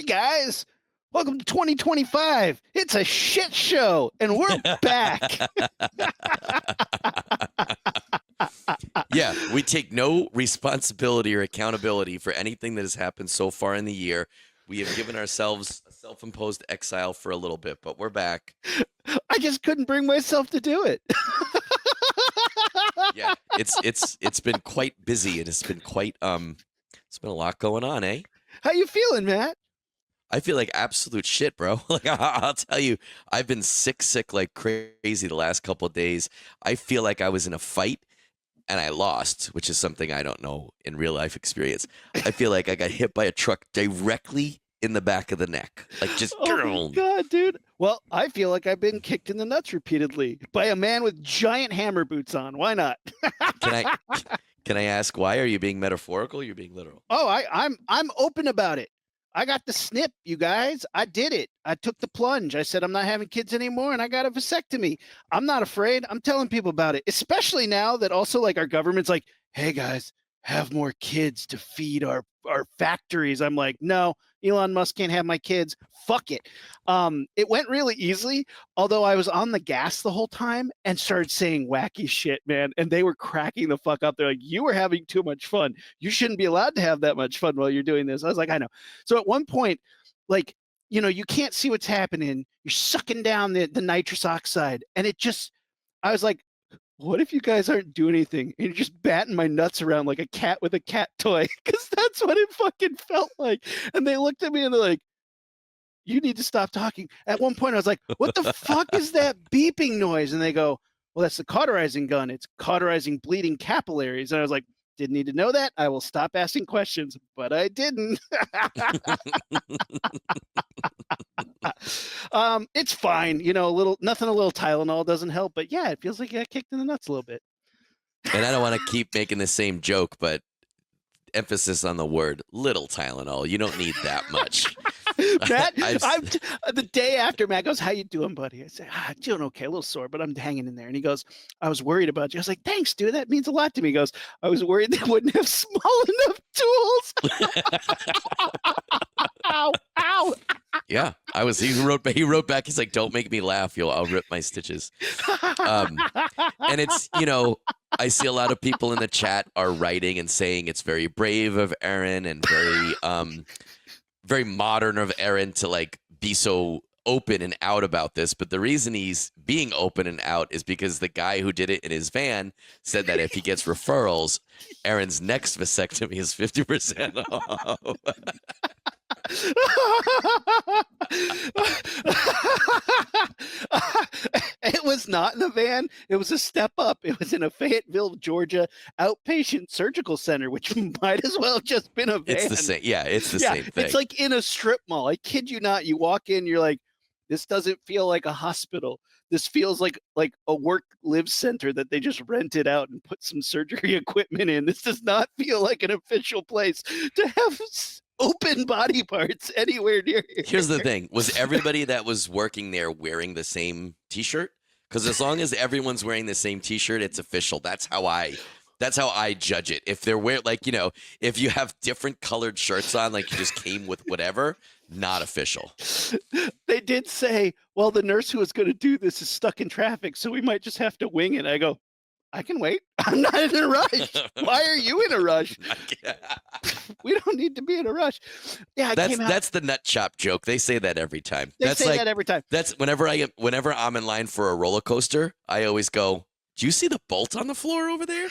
guys, welcome to 2025. It's a shit show, and we're back. Yeah, we take no responsibility or accountability for anything that has happened so far in the year. We have given ourselves a self-imposed exile for a little bit, but we're back. I just couldn't bring myself to do it. Yeah, it's been quite busy, and it's been a lot going on, eh? How you feeling, Matt? I feel like absolute shit, bro. Like I'll tell you, I've been sick like crazy the last couple of days. I feel like I was in a fight and I lost, which is something I don't know in real life experience. I feel like I got hit by a truck directly in the back of the neck. Like just Oh my God, dude. Well, I feel like I've been kicked in the nuts repeatedly by a man with giant hammer boots on. Why not? Can I ask why? Are you being metaphorical or you're being literal? Oh, I'm open about it. I got the snip, you guys. I did it. I took the plunge. I said I'm not having kids anymore, and I got a vasectomy. I'm not afraid. I'm telling people about it, especially now that also like our government's like, hey guys, have more kids to feed our factories. I'm like, no, Elon Musk can't have my kids. Fuck it. It went really easily, although I was on the gas the whole time and started saying wacky shit, man. And they were cracking the fuck up. They're like, you were having too much fun. You shouldn't be allowed to have that much fun while you're doing this. I was like, I know. So at one point, like, you know, you can't see what's happening. You're sucking down the nitrous oxide. And it just, I was like, what if you guys aren't doing anything and you're just batting my nuts around like a cat with a cat toy? Because that's what it fucking felt like. And they looked at me and they're like, you need to stop talking. At one point, I was like, what the fuck is that beeping noise? And they go, well, that's the cauterizing gun. It's cauterizing bleeding capillaries. And I was like, didn't need to know that. I will stop asking questions, but I didn't. It's fine. You know, a little Tylenol doesn't help, but yeah, it feels like I got kicked in the nuts a little bit. And I don't want to keep making the same joke, but emphasis on the word little Tylenol. You don't need that much. Matt, the day after Matt goes, how you doing, buddy? I say, doing okay, a little sore, but I'm hanging in there. And he goes, I was worried about you. I was like, thanks, dude. That means a lot to me. He goes, I was worried they wouldn't have small enough tools. Ow, ow. Yeah, I was. He wrote back. He's like, "Don't make me laugh. I'll rip my stitches." And it's, you know, I see a lot of people in the chat are writing and saying it's very brave of Aaron and very modern of Aaron to like be so open and out about this. But the reason he's being open and out is because the guy who did it in his van said that if he gets referrals, Aaron's next vasectomy is 50% off. It was not in the van. It was a step up. It was in a Fayetteville, Georgia outpatient surgical center, which might as well have just been a van. It's the same. Yeah, it's the same thing. It's like in a strip mall. I kid you not. You walk in, you're like, this doesn't feel like a hospital. This feels like a work-live center that they just rented out and put some surgery equipment in. This does not feel like an official place to have open body parts anywhere near here. Here's the thing. Was everybody that was working there wearing the same t-shirt? Because as long as everyone's wearing the same t-shirt, it's official. That's how I judge it. If they're like, you know, if you have different colored shirts on, like you just came with whatever, not official. They did say, well, the nurse who was going to do this is stuck in traffic, so we might just have to wing it. I go, I can wait. I'm not in a rush. Why are you in a rush? We don't need to be in a rush. Yeah, that's the nut chop joke. They say that every time. They say that every time. That's whenever I'm in line for a roller coaster, I always go, do you see the bolt on the floor over there?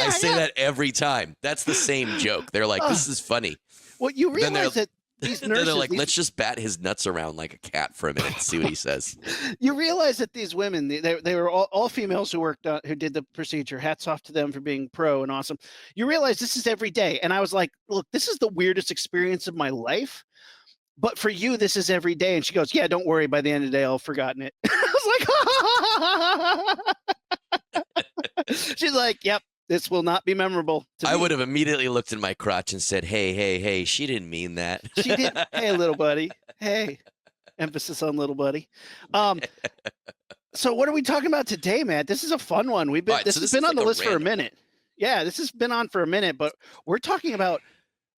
I say that every time. That's the same joke. They're like, this is funny. Well, you realize that these nurses, they're like, let's just bat his nuts around like a cat for a minute and see what he says. You realize that these women, they were all females who did the procedure. Hats off to them for being pro and awesome. You realize this is every day. And I was like, look, this is the weirdest experience of my life. But for you, this is every day. And she goes, yeah, don't worry. By the end of the day, I'll have forgotten it. I was like, she's like, yep. This will not be memorable to me. I would have immediately looked at my crotch and said, hey, she didn't mean that. She did. Hey, little buddy. Hey, emphasis on little buddy. So what are we talking about today, Matt? This is a fun one. This has been on the list for a minute. Yeah, this has been on for a minute, but we're talking about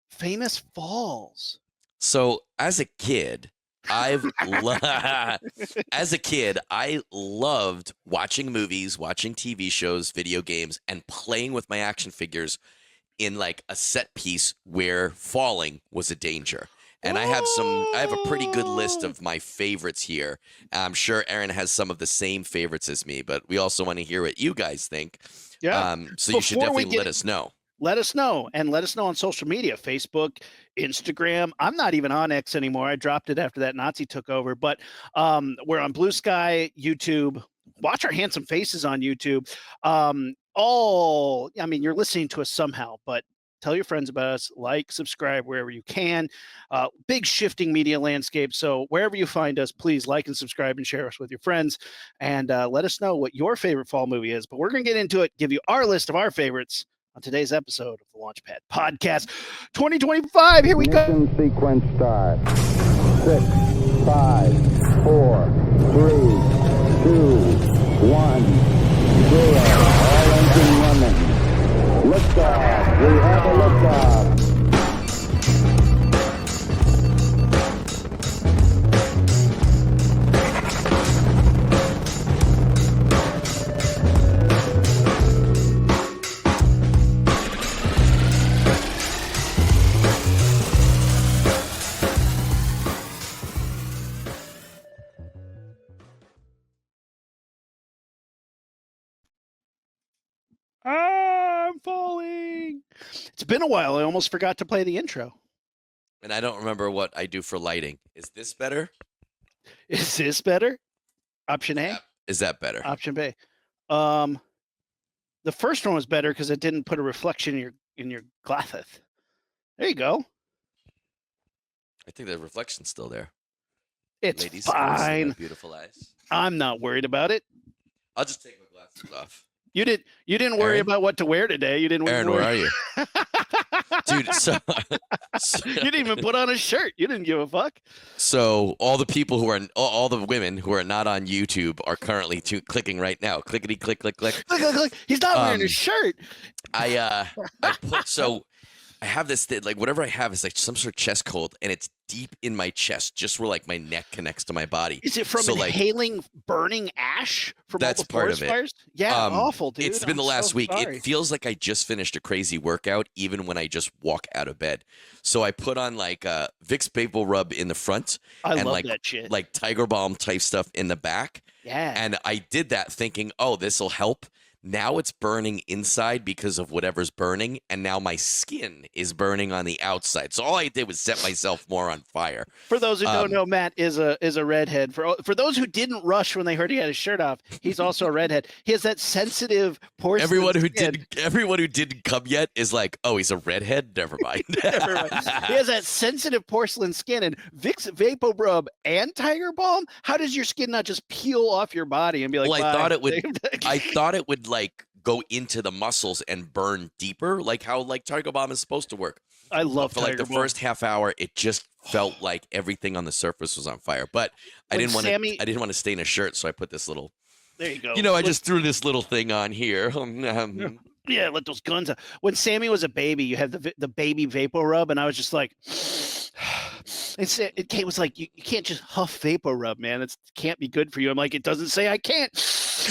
famous falls. So as a kid, as a kid, I loved watching movies, watching TV shows, video games, and playing with my action figures in like a set piece where falling was a danger. And I have a pretty good list Oh, of my favorites here. I'm sure Aaron has some of the same favorites as me, but we also want to hear what you guys think. yeah. So you should Before we definitely let get us know. let us know, and let us know on social media, Facebook, Instagram. I'm not even on X anymore. I dropped it after that Nazi took over, but we're on Blue Sky, YouTube. Watch our handsome faces on YouTube. I mean, you're listening to us somehow, but tell your friends about us, like, subscribe wherever you can. Big shifting media landscape, so wherever you find us, please like and subscribe and share us with your friends, and let us know what your favorite fall movie is. But we're going to get into it, give you our list of our favorites on today's episode of the Launchpad Podcast 2025. Here we go. Ignition sequence start. 6, 5, 4, 3, 2, 1, 0. All engine running. Liftoff. We have a liftoff. I'm falling. It's been a while. I almost forgot to play the intro. And I don't remember what I do for lighting. Is this better? Is this better? Option A? Is that better? Option B. The first one was better because it didn't put a reflection in your glasses. There you go. I think the reflection's still there. It's Ladies, can you see my fine. beautiful eyes. I'm not worried about it. I'll just take my glasses off. You didn't worry Aaron? about what to wear today. You didn't Aaron, worry. where are you? Dude, You didn't even put on a shirt. You didn't give a fuck. So all the people who are all the women who are not on YouTube are currently clicking right now. Clickety click click click. Look. He's not wearing a shirt. I have this thing, like whatever I have is like some sort of chest cold, and it's deep in my chest, just where like my neck connects to my body. Is it from So, like, inhaling burning ash from all that's the part forest of it. fires? Yeah, awful, dude. It's been I'm the last so week. sorry. It feels like I just finished a crazy workout, even when I just walk out of bed. So I put on like Vicks Vapor Rub in the front, I and love like that shit. like Tiger Balm type stuff in the back. Yeah. And I did that thinking, oh, this will help. Now it's burning inside because of whatever's burning, and now my skin is burning on the outside. So all I did was set myself more on fire. For those who don't know, Matt is a redhead. For those who didn't rush when they heard he had his shirt off, he's also a redhead. He has that sensitive porcelain skin. Everyone who didn't come yet is like, oh, he's a redhead. Never mind. Never mind. He has that sensitive porcelain skin, and Vicks Vapor Rub and Tiger Balm. How does your skin not just peel off your body and be like? Well, I "Bye." thought it would. I thought it would like go into the muscles and burn deeper, like how like Tiger Balm is supposed to work. I love for like Tiger the Balm. first half hour, it just felt like everything on the surface was on fire. But I When didn't want Sammy- to. I didn't want to stain a shirt, so I put this little. There you go. You know, I just threw this little thing on here. Yeah, let those guns out. When Sammy was a baby, you had the baby vapor rub, and I was just like, it was like you can't just huff vapor rub, man. It can't be good for you. I'm like, it doesn't say I can't.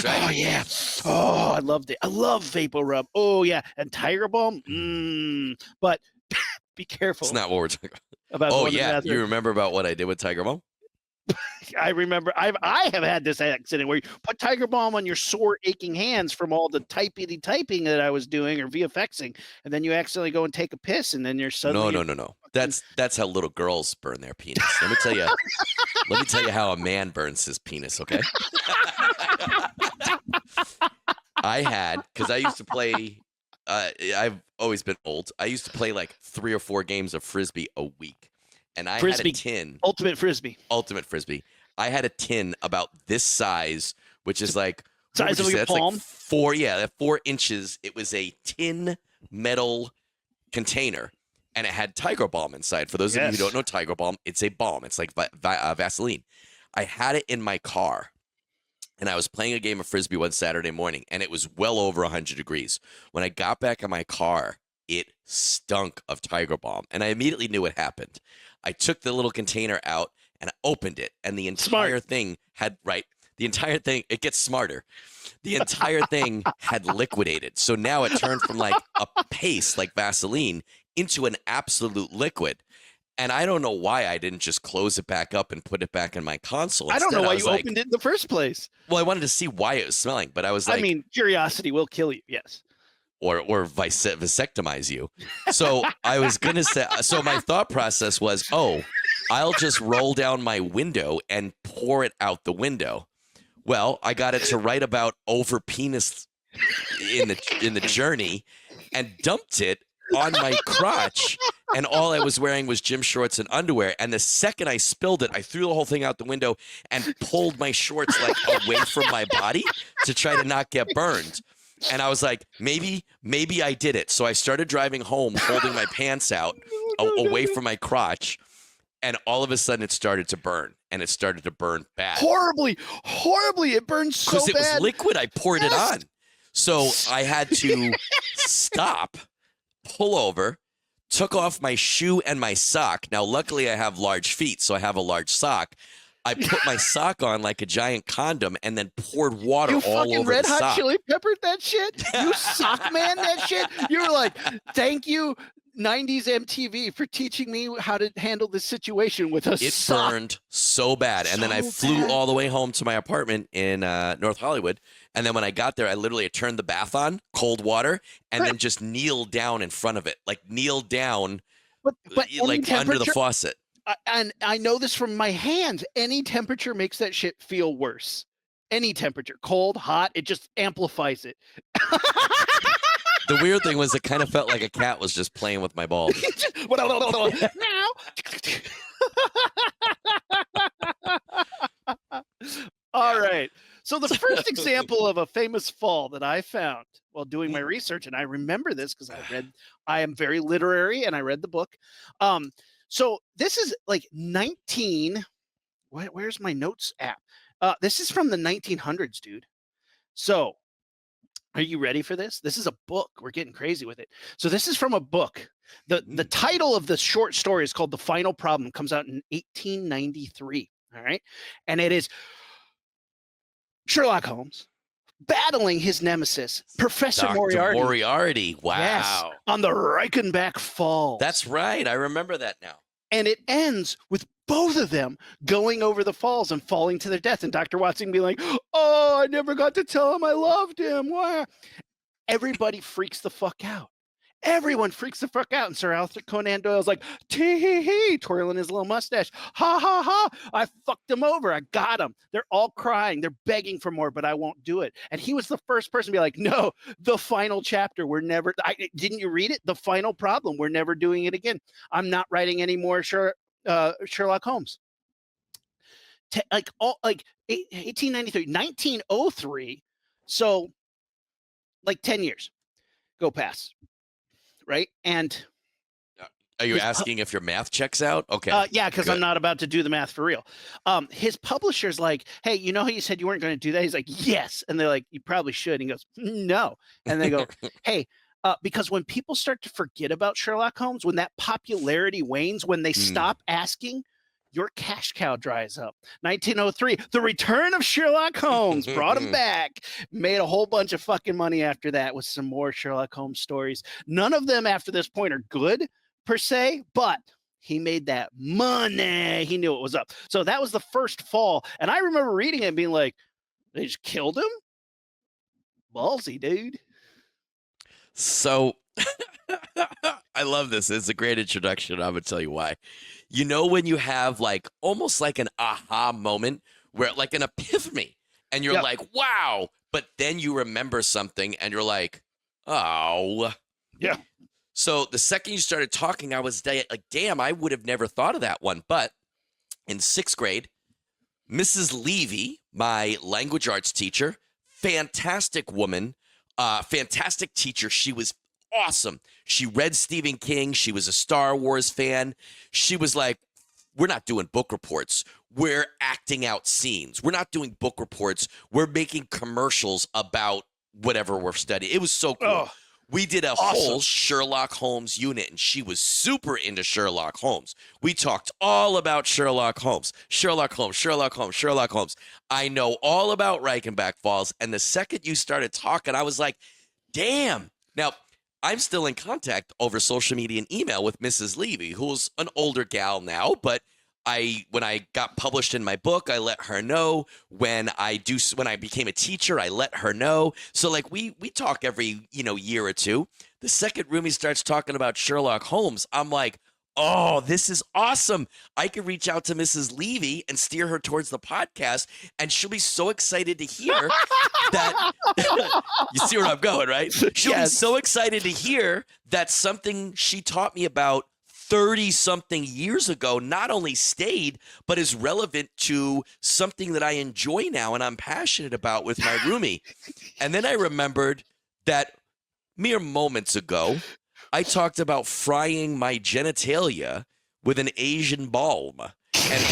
right. Oh yeah. Oh, I loved it. I love vapor rub. Oh yeah, and Tiger Balm. But be careful. It's not what we're talking about. Oh going to the yeah, bathroom. you remember about what I did with Tiger Balm? I remember I have had this accident where you put Tiger Balm on your sore, aching hands from all the typing that I was doing or VFXing, and then you accidentally go and take a piss, and then you're suddenly No. That's how little girls burn their penis. Let me tell you. Let me tell you how a man burns his penis. Okay. Because I used to play. I've always been old. I used to play like 3 or 4 games of frisbee a week, and I had a tin. Ultimate Frisbee. I had a tin about this size, which is like Size of your palm? Like 4 inches. It was a tin metal container, and it had Tiger Balm inside. For those of you who don't know Tiger Balm, it's a balm. It's like Vaseline. I had it in my car, and I was playing a game of frisbee one Saturday morning, and it was well over 100 degrees. When I got back in my car, it stunk of Tiger Balm. And I immediately knew what happened. I took the little container out and I opened it, and the entire thing had, the entire thing, it gets smarter. The entire thing had liquidated. So now it turned from like a paste, like Vaseline, into an absolute liquid. And I don't know why I didn't just close it back up and put it back in my console. I don't know why you opened it in the first place. Well, I wanted to see why it was smelling, but I was like, I mean, curiosity will kill you. Yes. Or vasectomize you. So I was going to say, so my thought process was, I'll just roll down my window and pour it out the window. Well, I got it to write about over penis in the journey and dumped it on my crotch, and all I was wearing was gym shorts and underwear. And the second I spilled it, I threw the whole thing out the window and pulled my shorts like away from my body to try to not get burned. And I was like, maybe I did it. So I started driving home, holding my pants out away from my crotch, and all of a sudden it started to burn, and it started to burn bad. Horribly. It burned so bad. Because it was liquid, I poured it on. So I had to stop, pull over, took off my shoe and my sock. Now, luckily, I have large feet, so I have a large sock. I put my sock on like a giant condom and then poured water all over Red the Hot sock. Chili Peppered that shit? You sock man that shit? You were like, thank you, 90s MTV, for teaching me how to handle this situation with a sock. It burned so bad. And then I flew all the way home to my apartment in North Hollywood. And then when I got there, I literally turned the bath on, cold water, and then just kneeled down in front of it. Like kneeled down but like under the faucet. And I know this from my hands. Any temperature makes that shit feel worse. Any temperature, cold, hot, it just amplifies it. The weird thing was it kind of felt like a cat was just playing with my balls. All right. So the first example of a famous fall that I found while doing my research, and I remember this because I am very literary and I read the book. So this is like where's my notes app? This is from the 1900s, dude. So are you ready for this? This is a book. We're getting crazy with it. So this is from a book. The title of the short story is called The Final Problem. It comes out in 1893. All right. And it is Sherlock Holmes battling his nemesis, Professor Dr. Moriarty. Moriarty. Wow. Yes, on the Reichenbach Falls. That's right. I remember that now. And it ends with both of them going over the falls and falling to their death. And Dr. Watson being like, oh, I never got to tell him I loved him. Why? Everybody freaks the fuck out. Everyone freaks the fuck out. And Sir Arthur Conan Doyle's like, tee-hee-hee, twirling his little mustache. Ha, ha, ha. I fucked him over. I got him. They're all crying. They're begging for more, but I won't do it. And he was the first person to be like, no, the final chapter. Didn't you read it? The final problem. We're never doing it again. I'm not writing any more Sherlock Holmes. 1893, 1903. So like 10 years go past. Right. And are you asking if your math checks out? Okay. Yeah, because I'm not about to do the math for real. His publisher's like, hey, you know how you said you weren't going to do that? He's like, yes. And they're like, you probably should. And he goes, no. And they go, hey, because when people start to forget about Sherlock Holmes, when that popularity wanes, when they stop asking, your cash cow dries up. 1903, The Return of Sherlock Holmes brought him back. Made a whole bunch of fucking money after that with some more Sherlock Holmes stories. None of them after this point are good per se, but he made that money. He knew it was up. So that was the first fall. And I remember reading it and being like, they just killed him? Ballsy, dude. So I love this. It's a great introduction. I'm going to tell you why. You know, when you have like almost like an aha moment where like an epiphany and you're like, wow, but then you remember something and you're like, oh. Yeah. So the second you started talking, I was like, damn, I would have never thought of that one. But in 6th grade, Mrs. Levy, my language arts teacher, fantastic woman, fantastic teacher. She was awesome. She read Stephen King. She was a Star Wars fan. She was like, we're not doing book reports. We're acting out scenes. We're not doing book reports. We're making commercials about whatever we're studying. It was so cool. We did a Awesome. whole Sherlock Holmes unit, and she was super into Sherlock Holmes. We talked all about Sherlock Holmes. Sherlock Holmes, Sherlock Holmes, Sherlock Holmes. I know all about Reichenbach Falls, and the second you started talking, I was like, damn. Now, I'm still in contact over social media and email with Mrs. Levy, who's an older gal now, but when I got published in my book, I let her know. When I became a teacher, I let her know. So like we talk every year or two. The second roomie starts talking about Sherlock Holmes, I'm like, oh, this is awesome. I could reach out to Mrs. Levy and steer her towards the podcast, and she'll be so excited to hear that. You see where I'm going, right? She'll be so excited to hear that something she taught me about 30-something years ago not only stayed, but is relevant to something that I enjoy now and I'm passionate about with my roomie. And then I remembered that mere moments ago, I talked about frying my genitalia with an Asian balm. And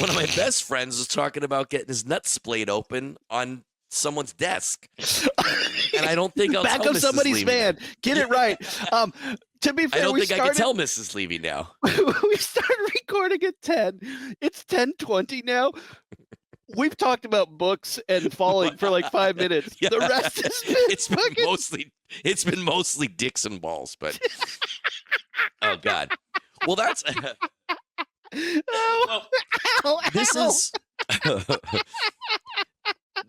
one of my best friends was talking about getting his nuts splayed open on someone's desk. And I don't think I'll back tell up Mrs. somebody's Levy man. Get it right. To be fair, I don't think I can tell Mrs. Levy now. We started recording at 10. It's 10:20 now. We've talked about books and falling for like 5 minutes. Yeah. The rest has been It's been mostly dicks and balls, but oh god. Well, that's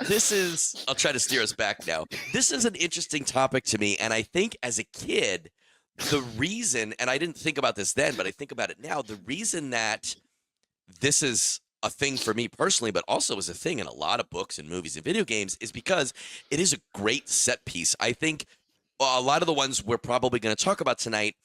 this is I'll try to steer us back now. This is an interesting topic to me, and I think as a kid, the reason, and I didn't think about this then, but I think about it now, the reason that this is a thing for me personally, but also is a thing in a lot of books and movies and video games, is because it is a great set piece. I think a lot of the ones we're probably going to talk about tonight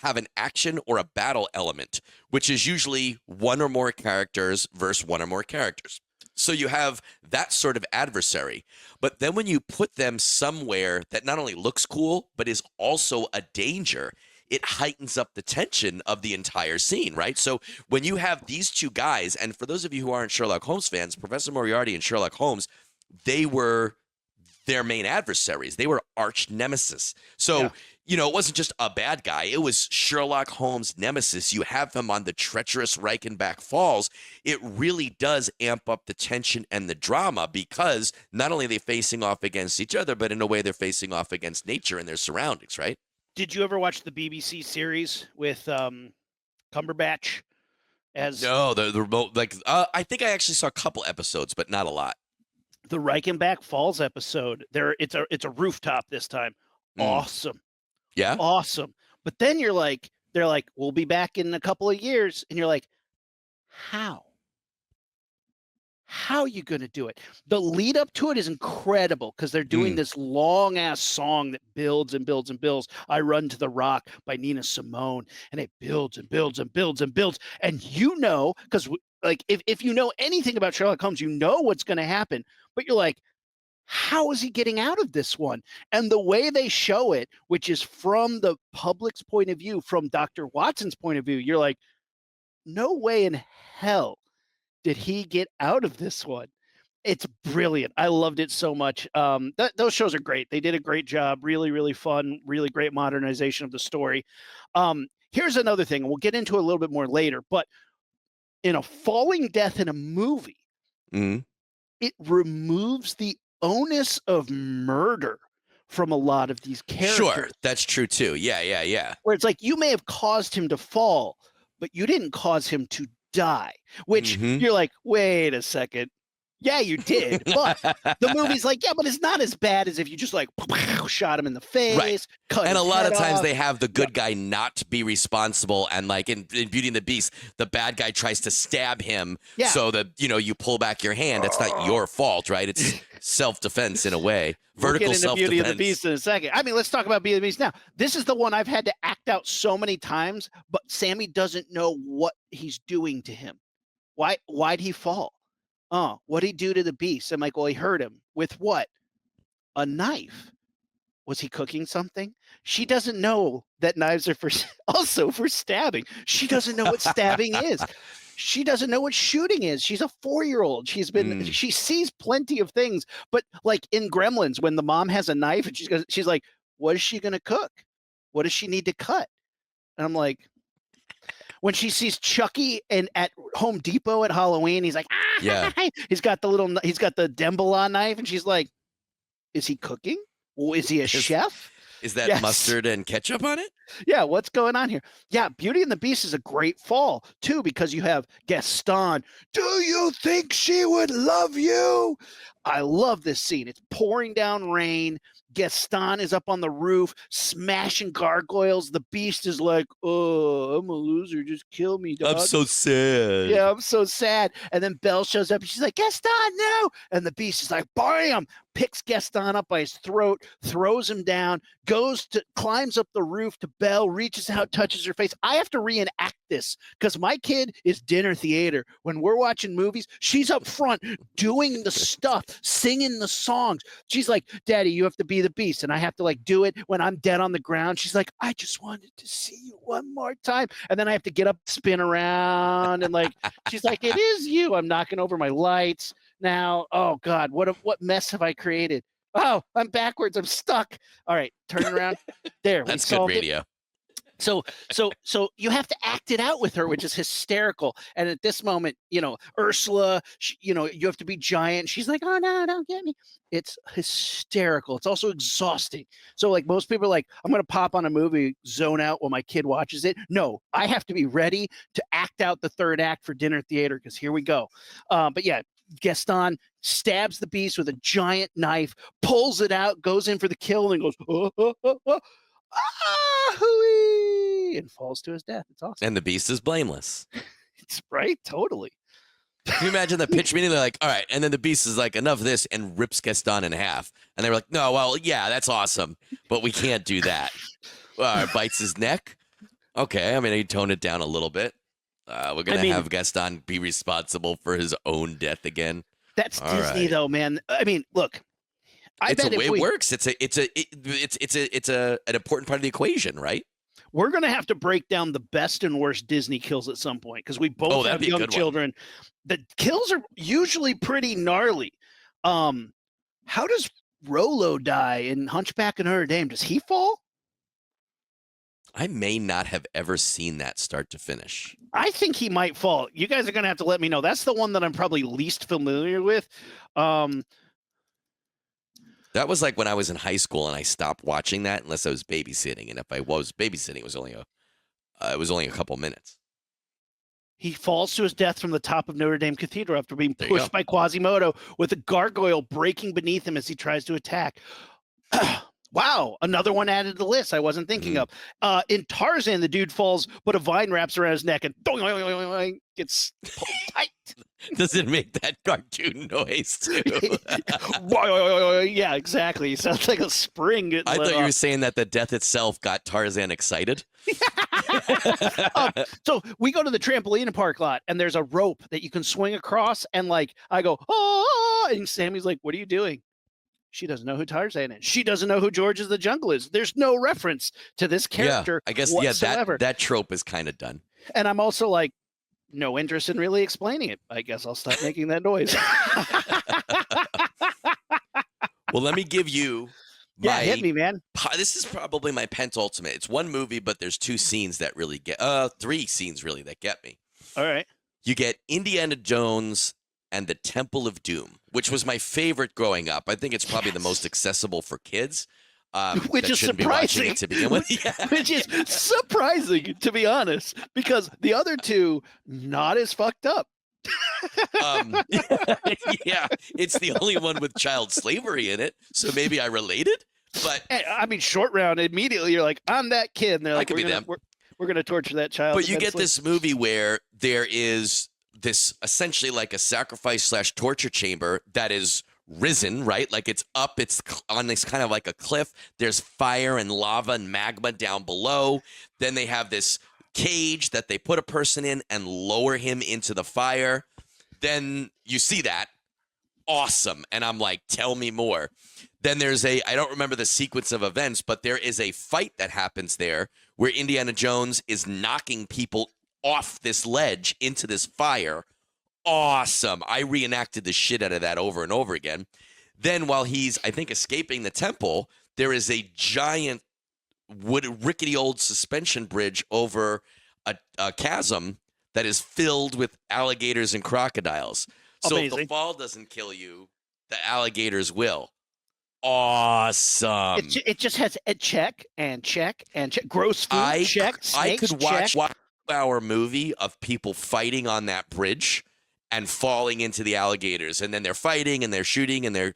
have an action or a battle element, which is usually one or more characters versus one or more characters. So you have that sort of adversary. But then when you put them somewhere that not only looks cool, but is also a danger, it heightens up the tension of the entire scene, right? So when you have these two guys, and for those of you who aren't Sherlock Holmes fans, Professor Moriarty and Sherlock Holmes, they were their main adversaries. They were arch nemesis. So, it wasn't just a bad guy. It was Sherlock Holmes' nemesis. You have him on the treacherous Reichenbach Falls. It really does amp up the tension and the drama, because not only are they facing off against each other, but in a way they're facing off against nature and their surroundings, right? Did you ever watch the BBC series with Cumberbatch? No, the remote, I think I actually saw a couple episodes, but not a lot. The Reichenbach Falls episode, it's a rooftop this time. Awesome. Yeah. Awesome. But then they're like, we'll be back in a couple of years. And you're like, how? How are you going to do it? The lead up to it is incredible, because they're doing this long ass song that builds and builds and builds. I Run to the Rock by Nina Simone. And it builds and builds and builds and builds. And because like if you know anything about Sherlock Holmes, you know what's going to happen. But you're like, how is he getting out of this one? And the way they show it, which is from the public's point of view, from Dr. Watson's point of view, you're like, no way in hell did he get out of this one. It's brilliant. I loved it so much. Those shows are great. They did a great job. Really, really fun. Really great modernization of the story. Here's another thing, and we'll get into it a little bit more later, but in a falling death in a movie, it removes the onus of murder from a lot of these characters. Sure, that's true too. Yeah. Where it's like, you may have caused him to fall, but you didn't cause him to die, which you're like, wait a second. Yeah, you did. But the movie's like, yeah, but it's not as bad as if you just like shot him in the face. Right. Cut and a his lot of head times off. they have the good guy not be responsible. And like in Beauty and the Beast, the bad guy tries to stab him so that, you pull back your hand. That's not your fault, right? It's self-defense in a way. Vertical we'll get into self-defense. Beauty and the Beast in a second. I mean, let's talk about Beauty and the Beast now. This is the one I've had to act out so many times, but Sammy doesn't know what he's doing to him. Why'd he fall? Oh, what'd he do to the beast? I'm like, well, he hurt him. With what? A knife. Was he cooking something? She doesn't know that knives are also for stabbing. She doesn't know what stabbing is. She doesn't know what shooting is. She's a 4-year-old. She sees plenty of things, but like in Gremlins, when the mom has a knife and she's like, what is she going to cook? What does she need to cut? And I'm like, when she sees Chucky and at Home Depot at Halloween, he's like, ah, Yeah. he's got the Dembala knife, and she's like, is he cooking? Well, is he a chef? Is that mustard and ketchup on it? Yeah, what's going on here? Yeah, Beauty and the Beast is a great fall, too, because you have Gaston. Do you think she would love you? I love this scene. It's pouring down rain. Gaston is up on the roof, smashing gargoyles. The Beast is like, oh, I'm a loser. Just kill me, dog. I'm so sad. Yeah, I'm so sad. And then Belle shows up, and she's like, Gaston, no! And the Beast is like, bam! Picks Gaston up by his throat, throws him down, climbs up the roof to Belle, reaches out, touches her face. I have to reenact this because my kid is dinner theater. When we're watching movies, she's up front doing the stuff, singing the songs. She's like, Daddy, you have to be the Beast. And I have to like do it when I'm dead on the ground. She's like, I just wanted to see you one more time. And then I have to get up, spin around. And like, she's like, it is you. I'm knocking over my lights. Now, oh God, what mess have I created? Oh, I'm backwards. I'm stuck. All right, turn around. There, that's good radio. So you have to act it out with her, which is hysterical. And at this moment, Ursula, you have to be giant. She's like, oh no, don't get me. It's hysterical. It's also exhausting. So like most people are like, I'm going to pop on a movie, zone out while my kid watches it. No, I have to be ready to act out the third act for dinner theater because here we go. But yeah, Gaston stabs the Beast with a giant knife, pulls it out, goes in for the kill, and goes, hooey, and falls to his death. It's awesome. And the Beast is blameless. It's right, totally. Can you imagine the pitch meeting? They're like, all right, and then the Beast is like, enough of this, and rips Gaston in half. And they were like, no, well, yeah, that's awesome, but we can't do that. Bites his neck. Okay, I mean, he toned it down a little bit. We're going to have Gaston be responsible for his own death again. That's all Disney, right. Though, man. I mean, look. It works. It's an important part of the equation, right? We're going to have to break down the best and worst Disney kills at some point because we both have young children. The kills are usually pretty gnarly. How does Rolo die in Hunchback of Notre Dame? Does he fall? I may not have ever seen that start to finish. I think he might fall. You guys are going to have to let me know. That's the one that I'm probably least familiar with. That was like when I was in high school and I stopped watching that unless I was babysitting. And if I was babysitting, it was only a couple minutes. He falls to his death from the top of Notre Dame Cathedral after being pushed by Quasimodo with a gargoyle breaking beneath him as he tries to attack. Wow, another one added to the list I wasn't thinking of. In Tarzan, the dude falls, but a vine wraps around his neck and gets pulled tight. Does it make that cartoon noise too? Yeah, exactly. It sounds like a spring. I thought you were saying that the death itself got Tarzan excited. So we go to the trampoline park lot, and there's a rope that you can swing across, and like I go, oh, and Sammy's like, "What are you doing?" She doesn't know who Tarzan is. She doesn't know who George of the Jungle is. There's no reference to this character. I guess whatsoever. that trope is kind of done. And I'm also like, no interest in really explaining it. I guess I'll stop making that noise. Well, let me give you hit me, man. This is probably my pentultimate. It's one movie, but there's two scenes that really get three scenes really that get me. All right. You get Indiana Jones and the Temple of Doom, which was my favorite growing up. I think it's probably the most accessible for kids. Which is surprising to begin with. Which is surprising, to be honest, because the other two not as fucked up. Yeah, it's the only one with child slavery in it, so maybe I related. But I mean, Short Round, immediately you're like, I'm that kid. And they're like, we're going to torture that child. But you get this movie where there is this essentially like a sacrifice/torture chamber that is risen, right? Like it's up, it's on this kind of like a cliff. There's fire and lava and magma down below. Then they have this cage that they put a person in and lower him into the fire. Then you see that. Awesome. And I'm like, tell me more. Then there's I don't remember the sequence of events, but there is a fight that happens there where Indiana Jones is knocking people off this ledge into this fire. Awesome. I reenacted the shit out of that over and over again. Then while he's, I think, escaping the temple, there is a giant rickety old suspension bridge over a chasm that is filled with alligators and crocodiles. So if the Amazing. fall doesn't kill you, the alligators will. Awesome. It just has a check and check and check. Gross food, check. I Snakes, could watch check. a 2-hour movie of people fighting on that bridge and falling into the alligators, and then they're fighting and they're shooting and they're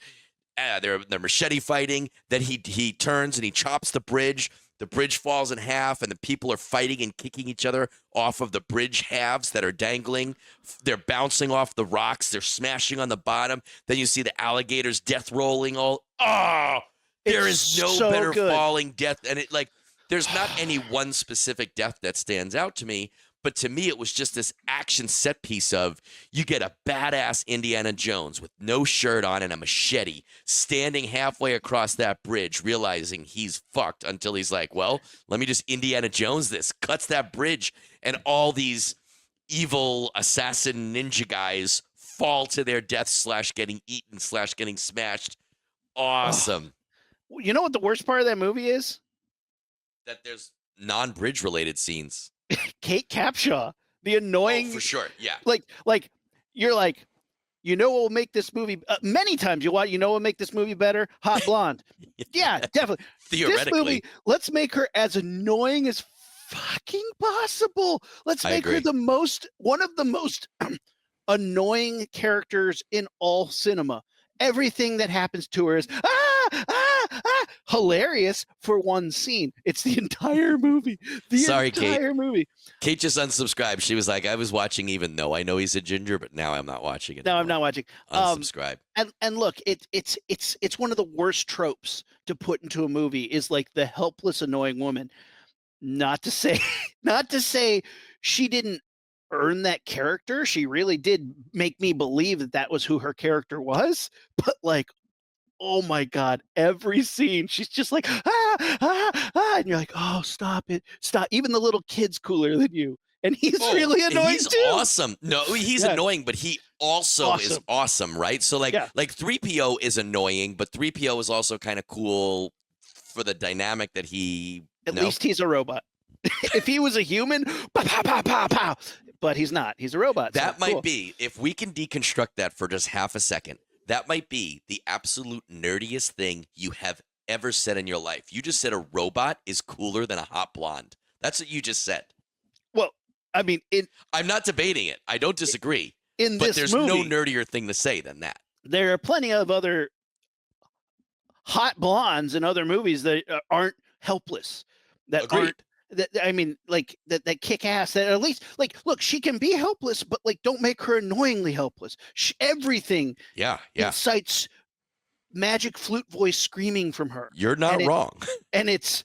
machete fighting. Then he turns and he chops the bridge. The bridge falls in half, and the people are fighting and kicking each other off of the bridge halves that are dangling. They're bouncing off the rocks. They're smashing on the bottom. Then you see the alligators death rolling all. Oh, there is no so better good. falling death. And it there's not any one specific death that stands out to me. But to me, it was just this action set piece of you get a badass Indiana Jones with no shirt on and a machete standing halfway across that bridge, realizing he's fucked until he's like, well, let me just Indiana Jones this, cuts that bridge, and all these evil assassin ninja guys fall to their death / getting eaten / getting smashed. Awesome. You know what the worst part of that movie is? That there's non-bridge related scenes. Kate Capshaw, the annoying. Oh, for sure. Yeah. Like you're like, you know what will make this movie many times you know what will make this movie better? Hot blonde. Yeah, definitely. Theoretically. This movie, let's make her as annoying as fucking possible. Let's make her one of the most annoying characters in all cinema. Everything that happens to her is hilarious for one scene. It's the entire movie. Sorry, entire Kate. movie. Kate just unsubscribed. She was like, I was watching even though I know he's a ginger, but now I'm not watching it. No, I'm not watching. Unsubscribe. And look, it's one of the worst tropes to put into a movie is like the helpless, annoying woman. Not to say she didn't earn that character. She really did make me believe that was who her character was. But like, oh my God, every scene she's just like, and you're like, oh, stop it. Stop. Even the little kid's cooler than you. And he's really annoying he's too. Awesome. No, he's annoying, but he also is awesome, right? So like 3PO is annoying, but 3PO is also kind of cool for the dynamic that he At least he's a robot. If he was a human, pow, pow, pow, pow, pow. But he's not. He's a robot. That might be, if we can deconstruct that for just half a second, that might be the absolute nerdiest thing you have ever said in your life. You just said a robot is cooler than a hot blonde. That's what you just said. Well, I mean, I'm not debating it. I don't disagree. But there's no nerdier thing to say than that. There are plenty of other hot blondes in other movies that aren't helpless. That Agreed. aren't. That kick ass. That at least look, she can be helpless, but don't make her annoyingly helpless. Everything. Yeah. Incites magic flute voice screaming from her. You're not wrong. And it's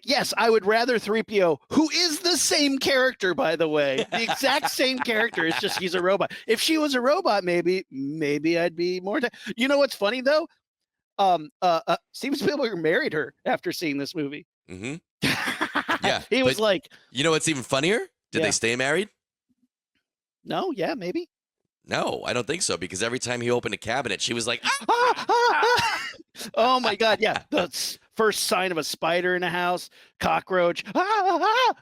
yes, I would rather 3PO, who is the same character, by the way, the exact same character. It's just he's a robot. If she was a robot, maybe I'd be more. You know what's funny though? Steven Spielberg married her after seeing this movie. Mm-hmm. Yeah, he was like, you know what's even funnier? Did they stay married? No, yeah, maybe. No, I don't think so, because every time he opened a cabinet, she was like, oh my God, yeah. The first sign of a spider in a house, cockroach,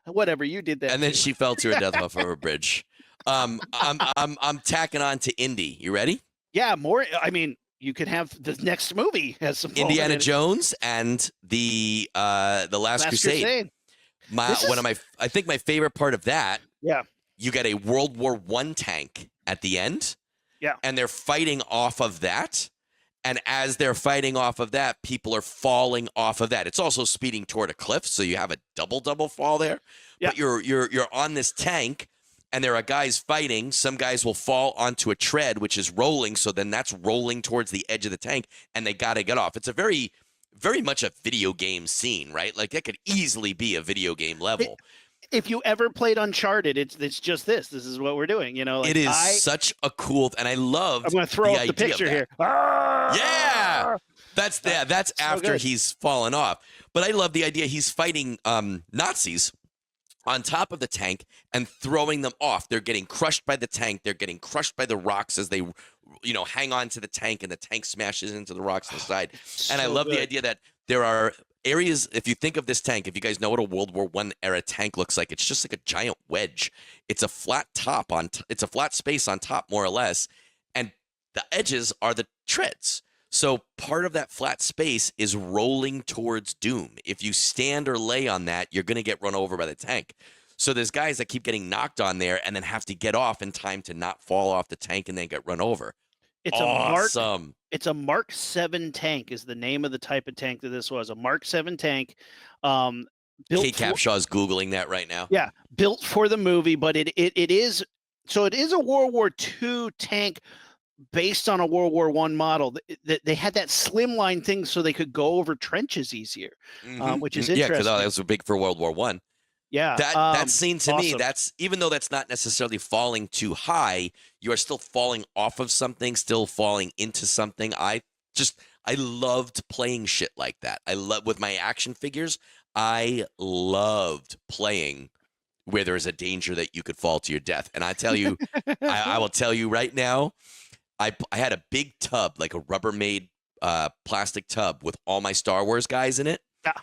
whatever, you did that. And then she fell to her death off of a bridge. I'm tacking on to Indy. You ready? Yeah, more. I mean, you could have the next movie has some Indiana Jones and the Last Crusade. I think my favorite part of that. Yeah. You get a World War I tank at the end. Yeah. And they're fighting off of that. And as they're fighting off of that, people are falling off of that. It's also speeding toward a cliff, so you have a double fall there. Yeah. But you're on this tank, and there are guys fighting. Some guys will fall onto a tread, which is rolling, so then that's rolling towards the edge of the tank, and they got to get off. It's a very, very much a video game scene, right? Like, that could easily be a video game level. If you ever played Uncharted, it's just this. This is what we're doing, you know. Like it is such a cool, and I love. I'm going to throw up the picture here. Yeah, that's so after good. He's fallen off. But I love the idea he's fighting Nazis on top of the tank and throwing them off. They're getting crushed by the tank. They're getting crushed by the rocks as they, hang on to the tank, and the tank smashes into the rocks on the side. And I love the idea that there are areas. If you think of this tank, if you guys know what a World War I era tank looks like, it's just like a giant wedge. It's a flat top it's a flat space on top, more or less, and the edges are the treads. So part of that flat space is rolling towards doom. If you stand or lay on that, you're going to get run over by the tank. So there's guys that keep getting knocked on there and then have to get off in time to not fall off the tank and then get run over. It's awesome. It's a Mark 7 tank is the name of the type of tank that this was. A Mark 7 tank. Built Kate Capshaw's Googling that right now. Yeah, built for the movie, but it is a World War II tank based on a World War I model. They had that slimline thing so they could go over trenches easier, which is interesting. Yeah, because that was big for World War I. Yeah, that scene to me, awesome. that's even though that's not necessarily falling too high, you are still falling off of something, still falling into something. I loved playing shit like that. With my action figures, I loved playing where there's a danger that you could fall to your death. And I tell you, I will tell you right now, I had a big tub, like a Rubbermaid plastic tub with all my Star Wars guys in it. Yeah.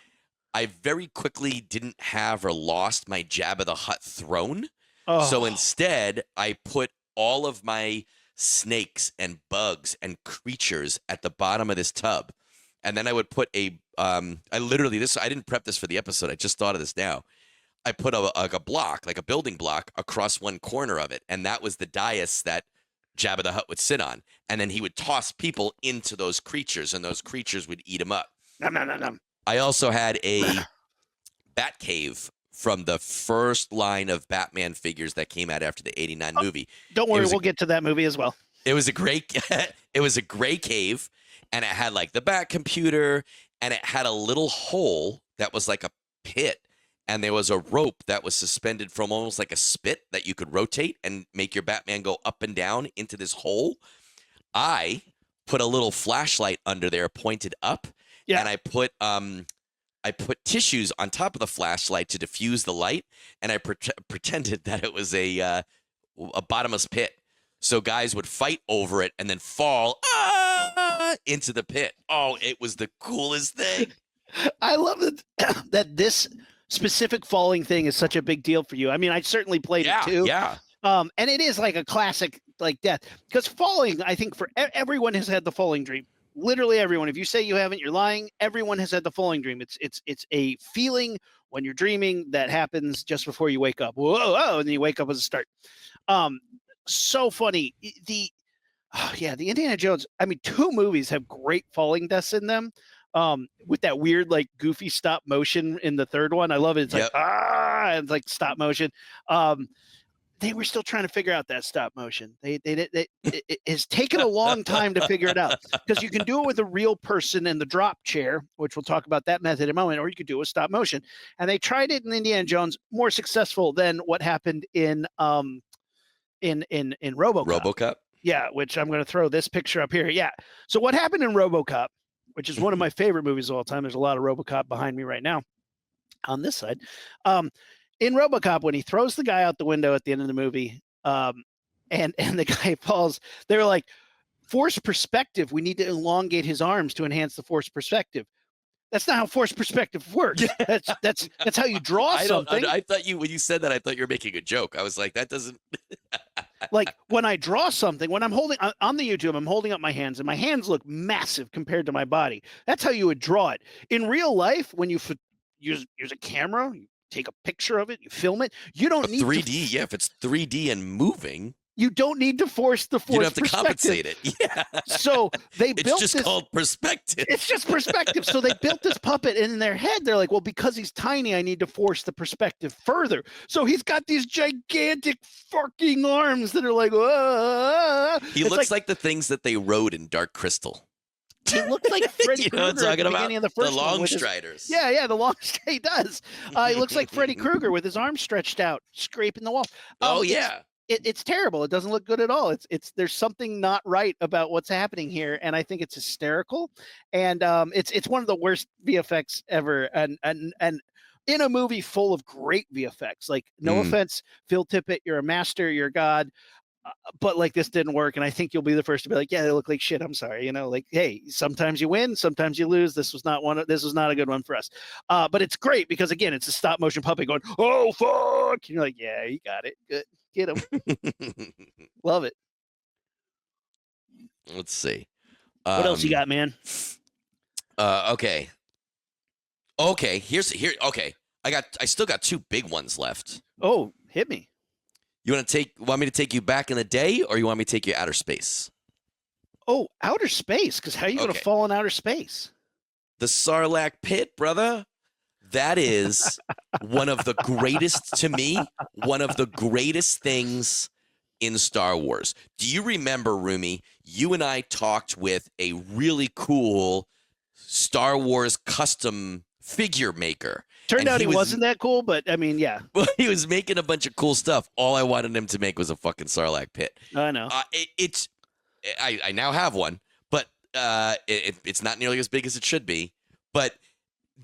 I very quickly didn't have or lost my Jabba the Hutt throne. Oh. So instead, I put all of my snakes and bugs and creatures at the bottom of this tub. And then I would put I didn't prep this for the episode. I just thought of this now. I put a block, like a building block, across one corner of it. And that was the dais that Jabba the Hutt would sit on. And then he would toss people into those creatures, and those creatures would eat him up. Nom. I also had a Bat Cave from the first line of Batman figures that came out after the '89 movie. Don't worry, we'll get to that movie as well. It was a gray cave, and it had like the Bat computer, and it had a little hole that was like a pit, and there was a rope that was suspended from almost like a spit that you could rotate and make your Batman go up and down into this hole. I put a little flashlight under there pointed up. Yeah. And I put tissues on top of the flashlight to diffuse the light, and I pretended that it was a bottomless pit. So guys would fight over it and then fall into the pit. Oh, it was the coolest thing. I love it that this specific falling thing is such a big deal for you. I mean, I certainly played it too. Yeah. And it is like a classic like death, because falling, I think for everyone has had the falling dream. Literally everyone. If you say you haven't, you're lying. Everyone has had the falling dream. It's a feeling when you're dreaming that happens just before you wake up. Whoa, and then you wake up as a start. So funny. The Indiana Jones. I mean, 2 movies have great falling deaths in them. With that weird, like, goofy stop motion in the third one. I love it. It's like it's like stop motion. They were still trying to figure out that stop motion. It has taken a long time to figure it out, because you can do it with a real person in the drop chair, which we'll talk about that method in a moment, or you could do it with stop motion. And they tried it in Indiana Jones, more successful than what happened in RoboCop. RoboCop? Yeah, which I'm going to throw this picture up here. Yeah. So what happened in RoboCop, which is one of my favorite movies of all time. There's a lot of RoboCop behind me right now on this side. In RoboCop, when he throws the guy out the window at the end of the movie, and the guy falls, they're like, force perspective. We need to elongate his arms to enhance the force perspective. That's not how force perspective works. That's how you draw something. I thought when you said that, I thought you were making a joke. I was like, that doesn't. Like, when I draw something, when I'm holding on the YouTube, I'm holding up my hands, and my hands look massive compared to my body. That's how you would draw it. In real life, when you use a camera, you take a picture of it, you film it. You don't need 3D. Yeah, if it's 3D and moving, you don't need to force the force. You don't have to compensate it. Yeah. So they built it's just called perspective. It's just perspective. So they built this puppet, and in their head, they're like, well, because he's tiny, I need to force the perspective further. So he's got these gigantic fucking arms that are like, he looks like the things that they rode in Dark Crystal. He looks like Freddy Krueger at the beginning of the first the Long Striders. Yeah, the Long He does. He looks like Freddy Krueger with his arms stretched out, scraping the wall. It's terrible. It doesn't look good at all. There's something not right about what's happening here, and I think it's hysterical. And it's one of the worst VFX ever. And in a movie full of great VFX, like, no offense, Phil Tippett, you're a master, you're a god. but like this didn't work, and I think you'll be the first to be like, yeah, they look like shit. I'm sorry, like, hey, sometimes you win, sometimes you lose. This was not a good one for us. But it's great because again, it's a stop motion puppet going, oh fuck, and you're like, yeah, you got it, good, get him, love it. Let's see. What else you got, man? Okay. Okay. I still got 2 big ones left. Oh, hit me. You want me to take you back in the day, or you want me to take you outer space? Oh, outer space, because how are you going to fall in outer space? The Sarlacc pit, brother. That is one of the greatest, to me, one of the greatest things in Star Wars. Do you remember, Rumi, you and I talked with a really cool Star Wars custom figure maker. Turned out he wasn't that cool, but I mean, yeah. Well, he was making a bunch of cool stuff. All I wanted him to make was a fucking Sarlacc pit. I know. I now have one, but it's not nearly as big as it should be. But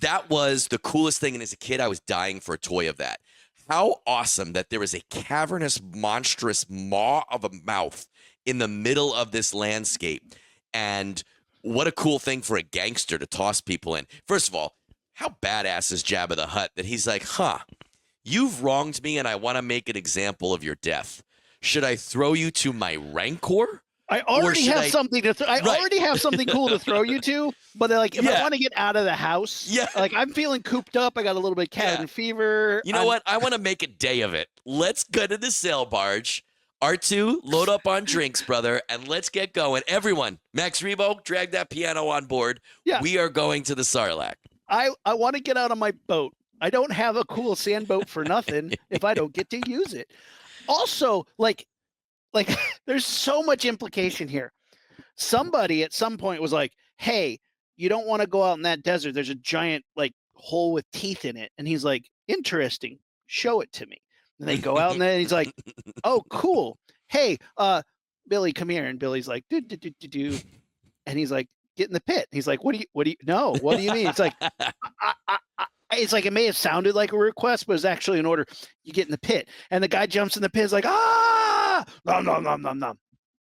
that was the coolest thing, and as a kid, I was dying for a toy of that. How awesome that there is a cavernous, monstrous maw of a mouth in the middle of this landscape. And what a cool thing for a gangster to toss people in. First of all, how badass is Jabba the Hutt that he's like, you've wronged me and I want to make an example of your death. Should I throw you to my Rancor? I already have something to already have something cool to throw you to, but like if I want to get out of the house, like I'm feeling cooped up, I got a little bit of cabin fever. You know what? I want to make a day of it. Let's go to the sail barge. R2, load up on drinks, brother, and let's get going. Everyone, Max Rebo, drag that piano on board. Yeah. We are going to the Sarlacc. I want to get out of my boat. I don't have a cool sand boat for nothing if I don't get to use it. Also, like there's so much implication here. Somebody at some point was like, hey, you don't want to go out in that desert. There's a giant like hole with teeth in it. And he's like, interesting. Show it to me. And they go out and then he's like, oh, cool. Hey, Billy, come here. And Billy's like, do. And he's like, get in the pit. He's like, what do you mean? It's like, it's like, it may have sounded like a request, but it's actually an order. You get in the pit. And the guy jumps in the pit. Is like, nom, nom, nom, nom, nom.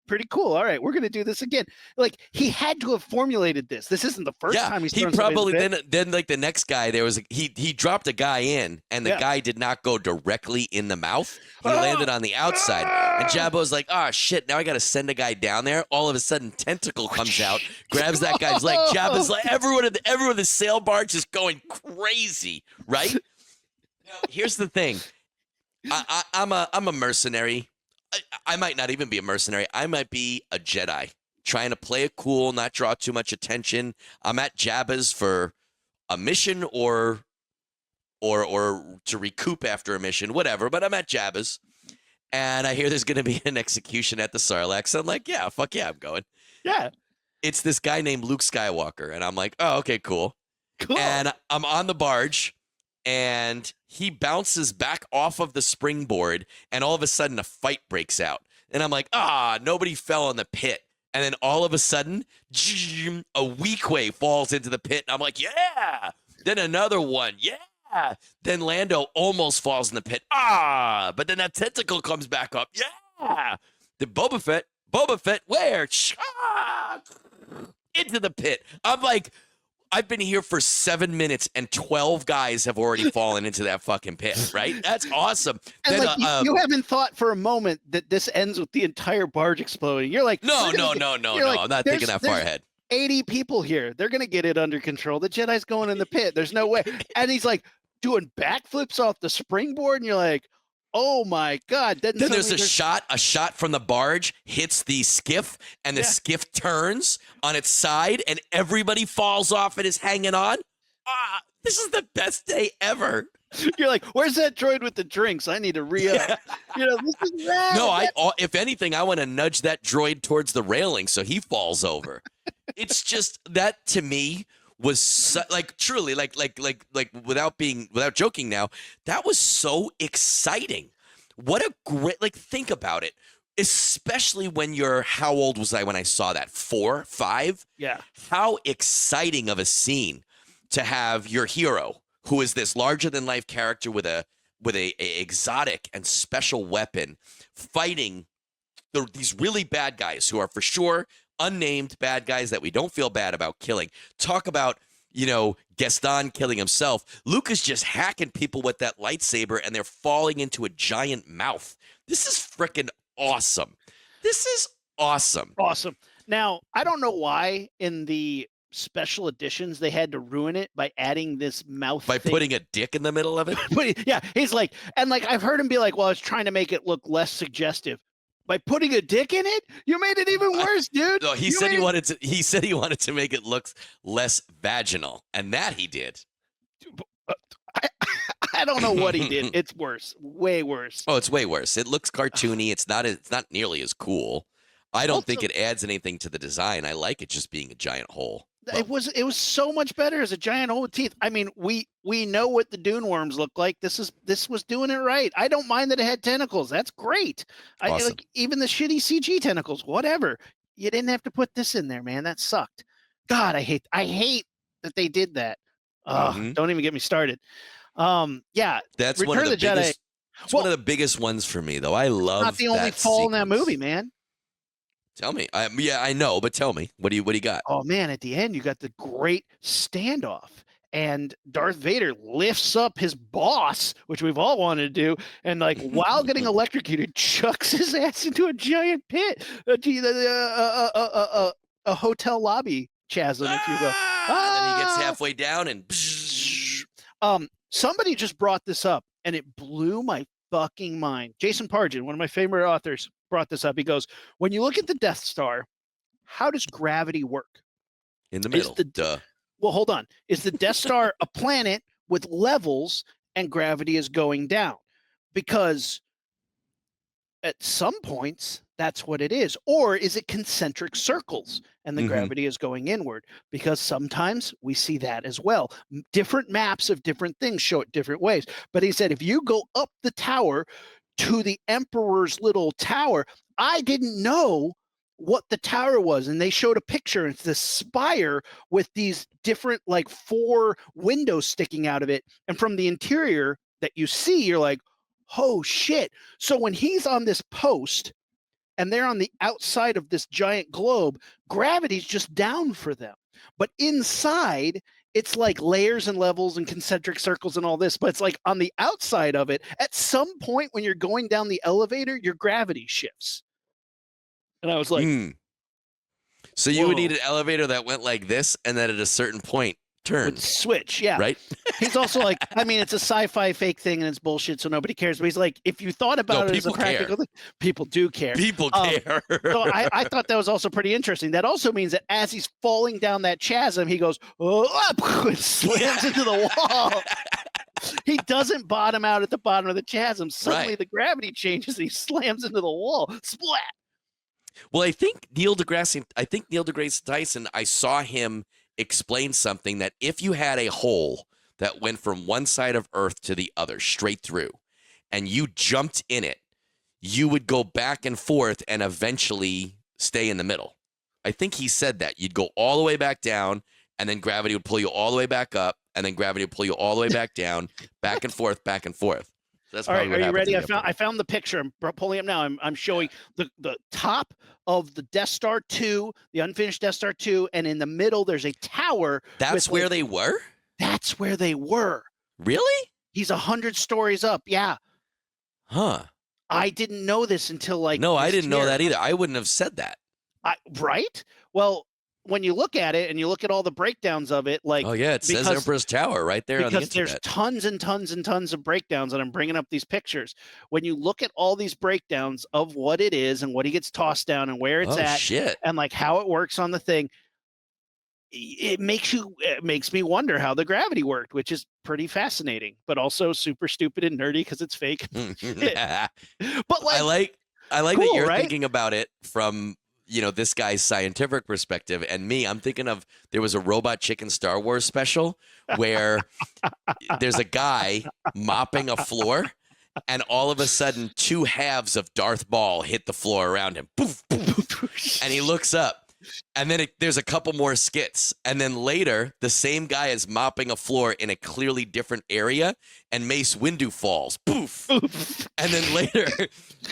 Pretty cool. All right, we're going to do this again. Like, he had to have formulated this. This isn't the first time he's he probably then like the next guy, there was he dropped a guy in, and the guy did not go directly in the mouth. He landed on the outside, and Jabba's like, oh shit, now I got to send a guy down there. All of a sudden, tentacle comes out, grabs that guy's leg. Jabba's like, everyone in the sail barge is going crazy, right? Now, here's the thing. I'm a mercenary. I might not even be a mercenary. I might be a Jedi trying to play it cool, not draw too much attention. I'm at Jabba's for a mission or to recoup after a mission, whatever. But I'm at Jabba's, and I hear there's going to be an execution at the Sarlacc. So I'm like, yeah, fuck yeah, I'm going. Yeah. It's this guy named Luke Skywalker, and I'm like, oh, okay, cool. And I'm on the barge, and he bounces back off of the springboard, and all of a sudden a fight breaks out. And I'm like, nobody fell in the pit. And then all of a sudden, a Weequay falls into the pit, and I'm like, yeah. Then another one, yeah. Then Lando almost falls in the pit. But then that tentacle comes back up. Yeah. Then Boba Fett, where? Into the pit. I'm like, I've been here for 7 minutes and 12 guys have already fallen into that fucking pit, right? That's awesome. And then, like, you haven't thought for a moment that this ends with the entire barge exploding. You're like, no. I'm not thinking that far ahead. 80 people here. They're going to get it under control. The Jedi's going in the pit. There's no way. And he's like doing backflips off the springboard. And you're like, oh my God. Then there's a shot from the barge hits the skiff, and the skiff turns on its side, and everybody falls off and is hanging on. This is the best day ever. You're like, where's that droid with the drinks? I need to re-up. This is rad. No, if anything, I want to nudge that droid towards the railing so he falls over. It's just that, to me, was truly without joking now, that was so exciting. What a great, think about it, especially when how old was I when I saw that? 4, 5? Yeah. How exciting of a scene to have your hero, who is this larger than life character with a exotic and special weapon, fighting these really bad guys who are for sure unnamed bad guys that we don't feel bad about killing. Talk about, Gaston killing himself. Luke is just hacking people with that lightsaber and they're falling into a giant mouth. This is freaking awesome. This is awesome. Awesome. Now, I don't know why in the special editions they had to ruin it by adding this mouth by thing. Putting a dick in the middle of it. Yeah, he's like, and like I've heard him be like, well, I was trying to make it look less suggestive. By putting a dick in it, you made it even worse, dude. No, he said he wanted to make it look less vaginal, and that he did. I don't know what he did. It's worse, way worse. Oh, it's way worse. It looks cartoony. It's not nearly as cool. I don't think it adds anything to the design. I like it just being a giant hole. It was so much better as a giant hole with teeth. I mean, we know what the dune worms look like. This was doing it right. I don't mind that it had tentacles. That's great. Awesome. Like even the shitty CG tentacles, whatever. You didn't have to put this in there, man. That sucked. God, I hate that they did that. Don't even get me started. Yeah, that's Return one of the Jedi. biggest. It's one of the biggest ones for me, though. I love. Not the only fall in that movie, man. Tell me. I know, but tell me. What do you got? Oh man, at the end you got the great standoff. And Darth Vader lifts up his boss, which we've all wanted to do, and like while getting electrocuted, chucks his ass into a giant pit, a hotel lobby chasm, if you will. And then he gets halfway down and. Somebody just brought this up, and it blew my fucking mind. Jason Pargin, one of my favorite authors, brought this up. He goes, when you look at the Death Star, how does gravity work? In the middle. Duh. Well, hold on. Is the Death Star a planet with levels and gravity is going down? Because at some points, that's what it is. Or is it concentric circles and the gravity is going inward? Because sometimes we see that as well. Different maps of different things show it different ways. But he said, if you go up the tower to the Emperor's little tower, I didn't know what the tower was, and they showed a picture. It's this spire with these different like 4 windows sticking out of it, and from the interior that you see, you're like, oh shit. So when he's on this post and they're on the outside of this giant globe, gravity's just down for them, but inside it's like layers and levels and concentric circles and all this, but it's like on the outside of it, at some point when you're going down the elevator, your gravity shifts. And I was like, so you would need an elevator that went like this, and then at a certain point turned. Switch, yeah. Right? He's also like, I mean, it's a sci-fi fake thing and it's bullshit, so nobody cares. But he's like, if you thought about it as a practical thing, people do care. People care. So I thought that was also pretty interesting. That also means that as he's falling down that chasm, he goes, oh, and slams into the wall. He doesn't bottom out at the bottom of the chasm. Suddenly the gravity changes and he slams into the wall. Splat. Well, I think Neil deGrasse Tyson, I saw him explain something that if you had a hole that went from one side of Earth to the other, straight through, and you jumped in it, you would go back and forth and eventually stay in the middle. I think he said that. You'd go all the way back down, and then gravity would pull you all the way back up, and then gravity would pull you all the way back down, back and forth, back and forth. That's all right, are you ready? I found the picture. I'm pulling up now. I'm showing the top of the Death Star 2, the unfinished Death Star 2, and in the middle there's a tower. That's where they were? That's where they were. Really? He's 100 stories up. Yeah. Huh. I didn't know this until like. No, I didn't know that either. I wouldn't have said that. Right? Well, when you look at it and you look at all the breakdowns of it, like, oh yeah, it says Emperor's Tower right there on the internet. Because there's tons and tons and tons of breakdowns, and I'm bringing up these pictures. When you look at all these breakdowns of what it is and what he gets tossed down and where it's at, and like how it works on the thing, it makes me wonder how the gravity worked, which is pretty fascinating, but also super stupid and nerdy because it's fake. But like, I like cool, that you're right? thinking about it from this guy's scientific perspective, and me, I'm thinking of, there was a Robot Chicken Star Wars special where there's a guy mopping a floor, and all of a sudden 2 halves of Darth Maul hit the floor around him. Poof, poof, poof. And he looks up, And then there's a couple more skits. And then later, the same guy is mopping a floor in a clearly different area, and Mace Windu falls. Poof. And then later,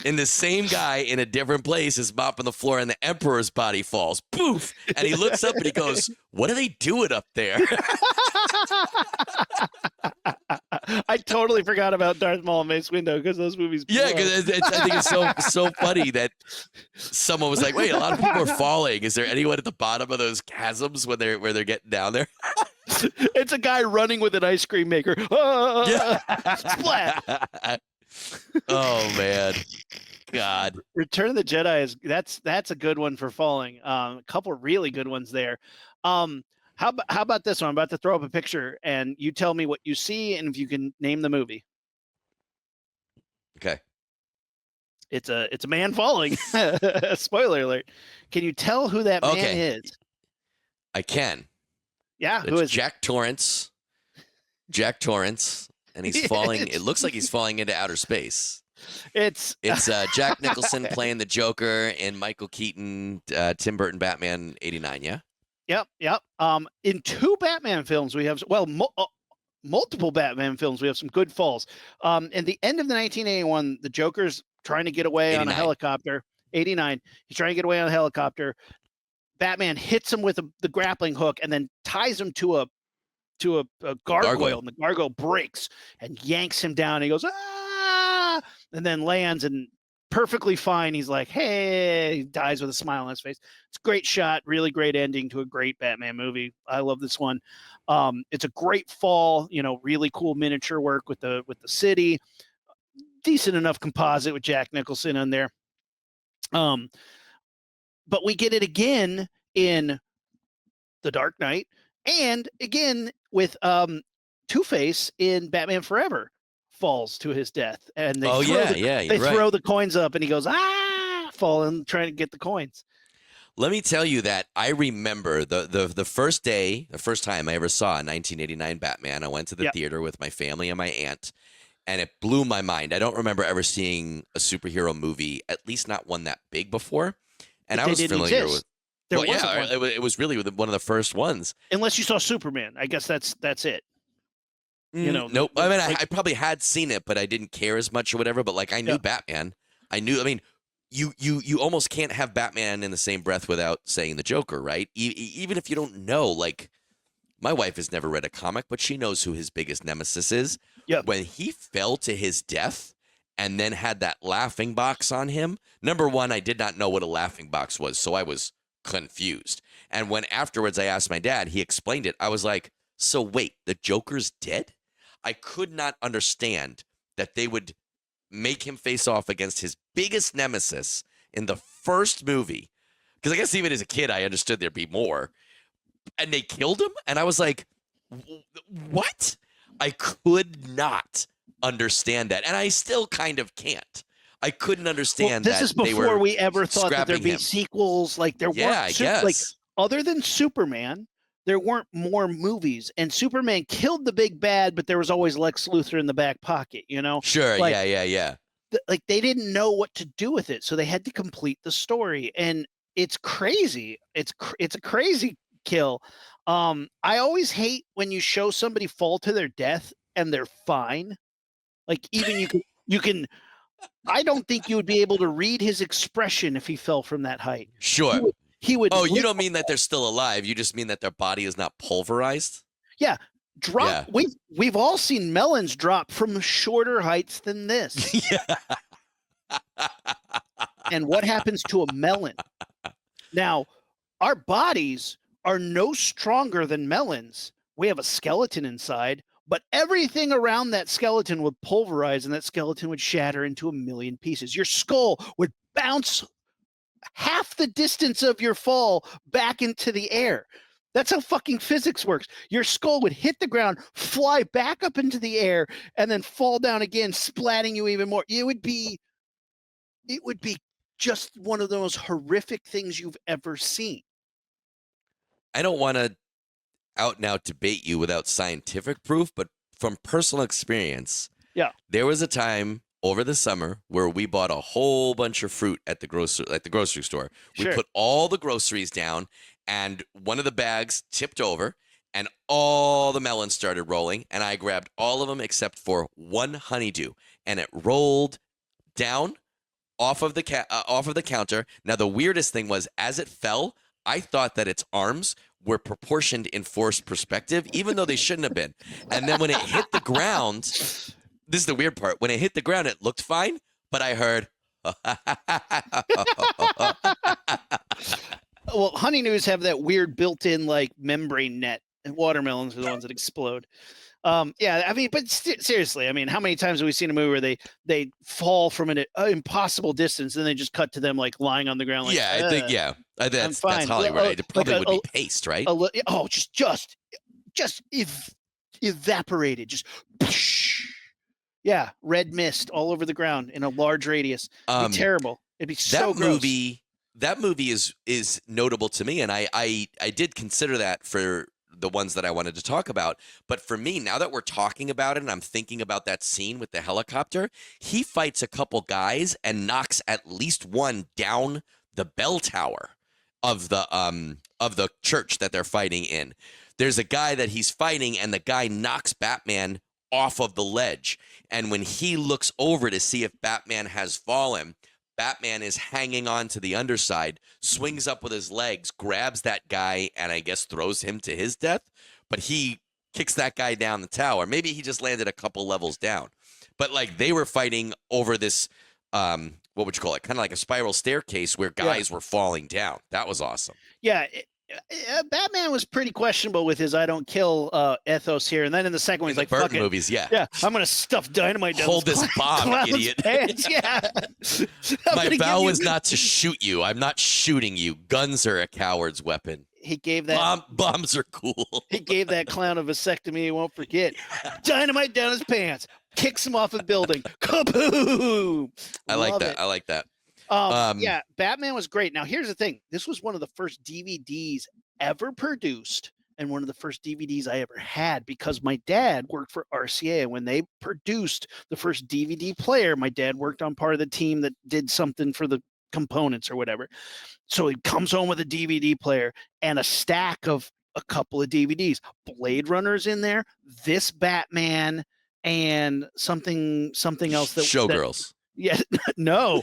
in the same guy in a different place is mopping the floor, and the Emperor's body falls. Poof. And he looks up and he goes, "What are they doing up there?" I totally forgot about Darth Maul and Mace Windu because those movies. Yeah, because I think it's so funny that someone was like, "Wait, a lot of people are falling. Is there anyone at the bottom of those chasms where they're getting down there?" It's a guy running with an ice cream maker. Splat. Oh man, God. Return of the Jedi is that's a good one for falling. A couple of really good ones there. How about this one? I'm about to throw up a picture, and you tell me what you see, and if you can name the movie. Okay. It's a man falling. Spoiler alert. Can you tell who that man is? I can. Yeah, It's who is Jack Torrance. Jack Torrance, and he's falling. It looks like he's falling into outer space. It's Jack Nicholson playing the Joker and Michael Keaton, Tim Burton Batman 89. Yeah. Yep. In two Batman films, we have multiple Batman films. We have some good falls. In the end of the 1981, the Joker's trying to get away 89. on a helicopter. 89. He's trying to get away on a helicopter. Batman hits him with the grappling hook and then ties him to a gargoyle, and the gargoyle breaks and yanks him down. And he goes, "Ah!" and then lands and perfectly fine. He's like, "Hey," he dies with a smile on his face. It's a great shot, really great ending to a great Batman movie. I love this one. It's a great fall, really cool miniature work with the city, decent enough composite with Jack Nicholson in there. But we get it again in The Dark Knight, and again with Two-Face in Batman Forever. Falls to his death, and they throw the coins up, and he goes, falling, trying to get the coins. Let me tell you that I remember the first time I ever saw a 1989 Batman. I went to the theater with my family and my aunt, and it blew my mind. I don't remember ever seeing a superhero movie, at least not one that big before. And I was familiar with. It was really one of the first ones. Unless you saw Superman, I guess that's it. Nope. I mean, I probably had seen it, but I didn't care as much or whatever. But I knew Batman. I mean, you almost can't have Batman in the same breath without saying the Joker, right? Even if you don't know, my wife has never read a comic, but she knows who his biggest nemesis is. Yeah. When he fell to his death and then had that laughing box on him, number one, I did not know what a laughing box was, so I was confused. And when afterwards I asked my dad, he explained it. I was like, "So wait, the Joker's dead?" I could not understand that they would make him face off against his biggest nemesis in the first movie. Because I guess even as a kid, I understood there'd be more. And they killed him? And I was like, what? I could not understand that. And I still kind of can't. I couldn't understand that. This is before we ever thought that there'd be sequels. There weren't. I guess. Other than Superman, there weren't more movies, and Superman killed the big bad, but there was always Lex Luthor in the back pocket, Sure, yeah. They didn't know what to do with it, so they had to complete the story, and it's crazy. It's a crazy kill. I always hate when you show somebody fall to their death and they're fine. Even you can. I don't think you would be able to read his expression if he fell from that height. Sure. He would. Oh, you don't mean that they're still alive. You just mean that their body is not pulverized? Yeah. Drop. Yeah. We've all seen melons drop from shorter heights than this. Yeah. And what happens to a melon? Now, our bodies are no stronger than melons. We have a skeleton inside, but everything around that skeleton would pulverize, and that skeleton would shatter into a million pieces. Your skull would bounce half the distance of your fall back into the air. That's how fucking physics works. Your skull would hit the ground, fly back up into the air, and then fall down again, splatting you even more. It would be just one of the most horrific things you've ever seen. I don't want to out and out debate you without scientific proof, but from personal experience, yeah, there was a time over the summer where we bought a whole bunch of fruit at the grocery store. We Sure. put all the groceries down, and one of the bags tipped over, and all the melons started rolling, and I grabbed all of them except for one honeydew, and it rolled down off of the counter. Now the weirdest thing was, as it fell, I thought that its arms were proportioned in forced perspective, even though they shouldn't have been. And then when it hit the ground, this is the weird part. When it hit the ground, it looked fine, but I heard. Well, honeydews have that weird built-in like membrane net, and watermelons are the ones that explode. Yeah, I mean, but seriously, I mean, how many times have we seen a movie where they fall from an impossible distance and they just cut to them like lying on the ground? Like, Yeah, I think that's Hollywood. It probably would be paste, right? Just evaporated, just yeah, red mist all over the ground in a large radius. It'd be terrible. It'd be so gross. That movie is notable to me, and I did consider that for the ones that I wanted to talk about. But for me, now that we're talking about it and I'm thinking about that scene with the helicopter, he fights a couple guys and knocks at least one down the bell tower of the church that they're fighting in. There's a guy that he's fighting, and the guy knocks Batman off of the ledge. And when he looks over to see if Batman has fallen, Batman is hanging on to the underside, swings up with his legs, grabs that guy, and I guess throws him to his death. But he kicks that guy down the tower. Maybe he just landed a couple levels down. But like they were fighting over this, what would you call it? Kind of like a spiral staircase where guys were falling down. That was awesome. Yeah. Batman was pretty questionable with his "I don't kill" ethos here, and then in the second one, he's like, Burton "Fuck it, movies, yeah, I'm gonna stuff dynamite down hold this bomb, idiot." Pants. Yeah, my vow is not to shoot you. I'm not shooting you. Guns are a coward's weapon. He gave that bombs are cool. He gave that clown a vasectomy he won't forget. Dynamite down his pants, kicks him off a building. Kaboom! I like that. Yeah, Batman was great. Now, here's the thing. This was one of the first DVDs ever produced and one of the first DVDs I ever had because my dad worked for RCA. And when they produced the first DVD player, my dad worked on part of the team that did something for the components or whatever. So he comes home with a DVD player and a stack of a couple of DVDs. Blade Runner's in there, this Batman, and something else that Showgirls. Yeah, no,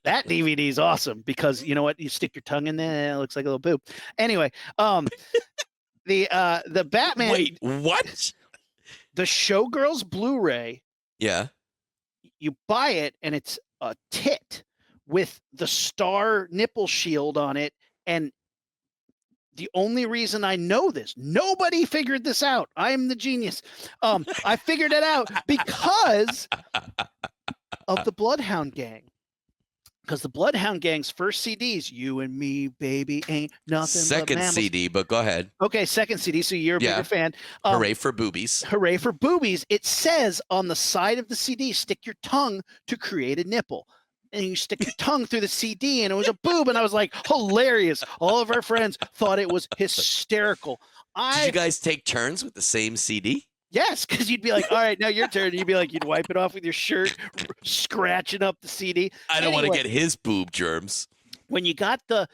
that DVD is awesome because you know what? You stick your tongue in there, it looks like a little poop. Anyway, the Batman. Wait, what? The Showgirls Blu-ray. Yeah. You buy it and it's a tit with the star nipple shield on it, and the only reason I know this, nobody figured this out. I am the genius. I figured it out because of the Bloodhound Gang. Because the Bloodhound Gang's first CDs, You and Me, Baby, Ain't Nothing Second But Mammals. CD, but go ahead. Okay, second CD, so you're a bigger fan. Hooray for boobies. Hooray for boobies. It says on the side of the CD, stick your tongue to create a nipple. And you stick your tongue through the CD, and it was a boob, and I was like, hilarious. All of our friends thought it was hysterical. Did you guys take turns with the same CD? Yes, because you'd be like, all right, now your turn. You'd be like, you'd wipe it off with your shirt, scratching up the CD. I don't want to get his boob germs. When you got the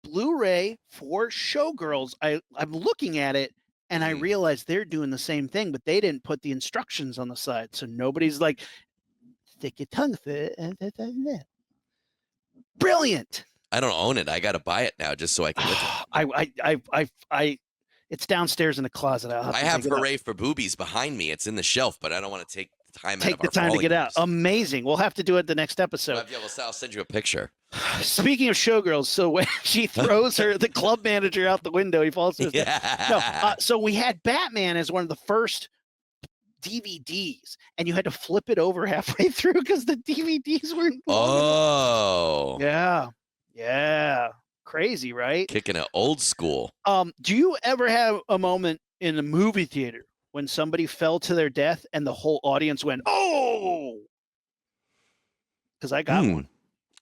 Blu-ray for Showgirls, I'm looking at it, and I realized they're doing the same thing, but they didn't put the instructions on the side. So nobody's like, stick your tongue through it. Brilliant. I don't own it. I got to buy it now just so I can look at it. It's downstairs in the closet. I have Hooray for Boobies behind me. It's in the shelf, but I don't want to take the time to get out. Amazing. We'll have to do it the next episode. Yeah, I'll send you a picture. Speaking of Showgirls, so when she throws the club manager out the window, he falls to his death. So we had Batman as one of the first DVDs, and you had to flip it over halfway through because the DVDs weren't. Oh. Yeah. Crazy, right? Kicking it old school. Do you ever have a moment in the movie theater when somebody fell to their death and the whole audience went, "Oh"? Because I got one.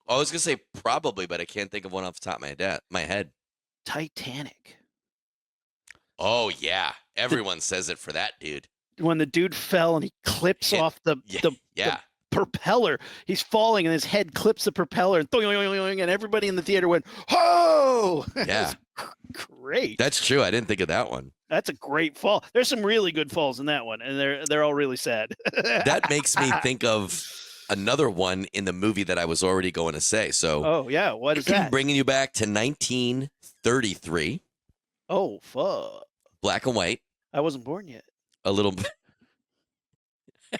I was gonna say probably, but I can't think of one off the top of my head. Titanic. Oh yeah, everyone says it for that dude. When the dude fell and he clips off the propeller. He's falling, and his head clips the propeller, and everybody in the theater went, "Oh!" Yeah, Great. that's true. I didn't think of that one. That's a great fall. There's some really good falls in that one, and they're all really sad. That makes me think of another one in the movie that I was already going to say. So, oh yeah, what is that? bringing you back to 1933, Oh fuck! black and white, I wasn't born yet. a little.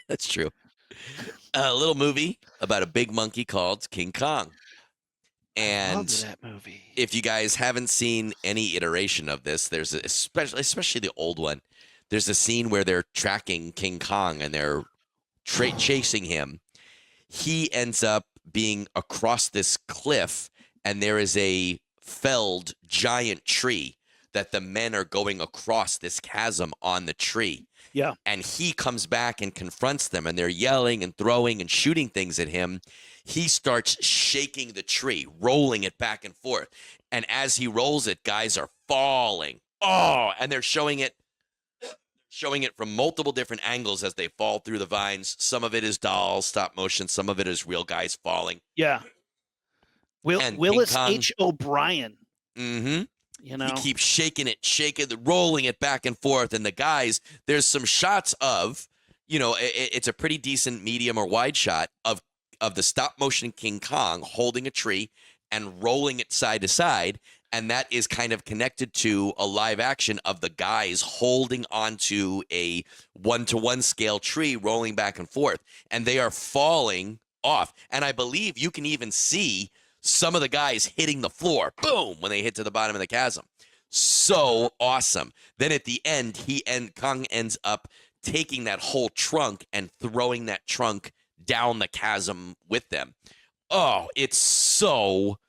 That's true. A little movie about a big monkey called King Kong. I And loved that movie. if you guys haven't seen any iteration of this, there's especially the old one. There's a scene where they're tracking King Kong and they're chasing him. He ends up being across this cliff, and there is a felled giant tree that the men are going across this chasm on the tree. Yeah. And he comes back and confronts them, and they're yelling and throwing and shooting things at him. He starts shaking the tree, rolling it back and forth. And as he rolls it, guys are falling. Oh, and they're showing it from multiple different angles as they fall through the vines. Some of it is dolls, stop motion. Some of it is real guys falling. Yeah. And Willis King Kong- H. O'Brien. Mm-hmm. You know. He keeps shaking it, rolling it back and forth. And the guys, there's some shots of, it's a pretty decent medium or wide shot of the stop motion King Kong holding a tree and rolling it side to side. And that is kind of connected to a live action of the guys holding onto a 1-to-1 scale tree, rolling back and forth. And they are falling off. And I believe you can even see some of the guys hitting the floor, boom, when they hit to the bottom of the chasm. So awesome. Then at the end, Kong ends up taking that whole trunk and throwing that trunk down the chasm with them. Oh, it's so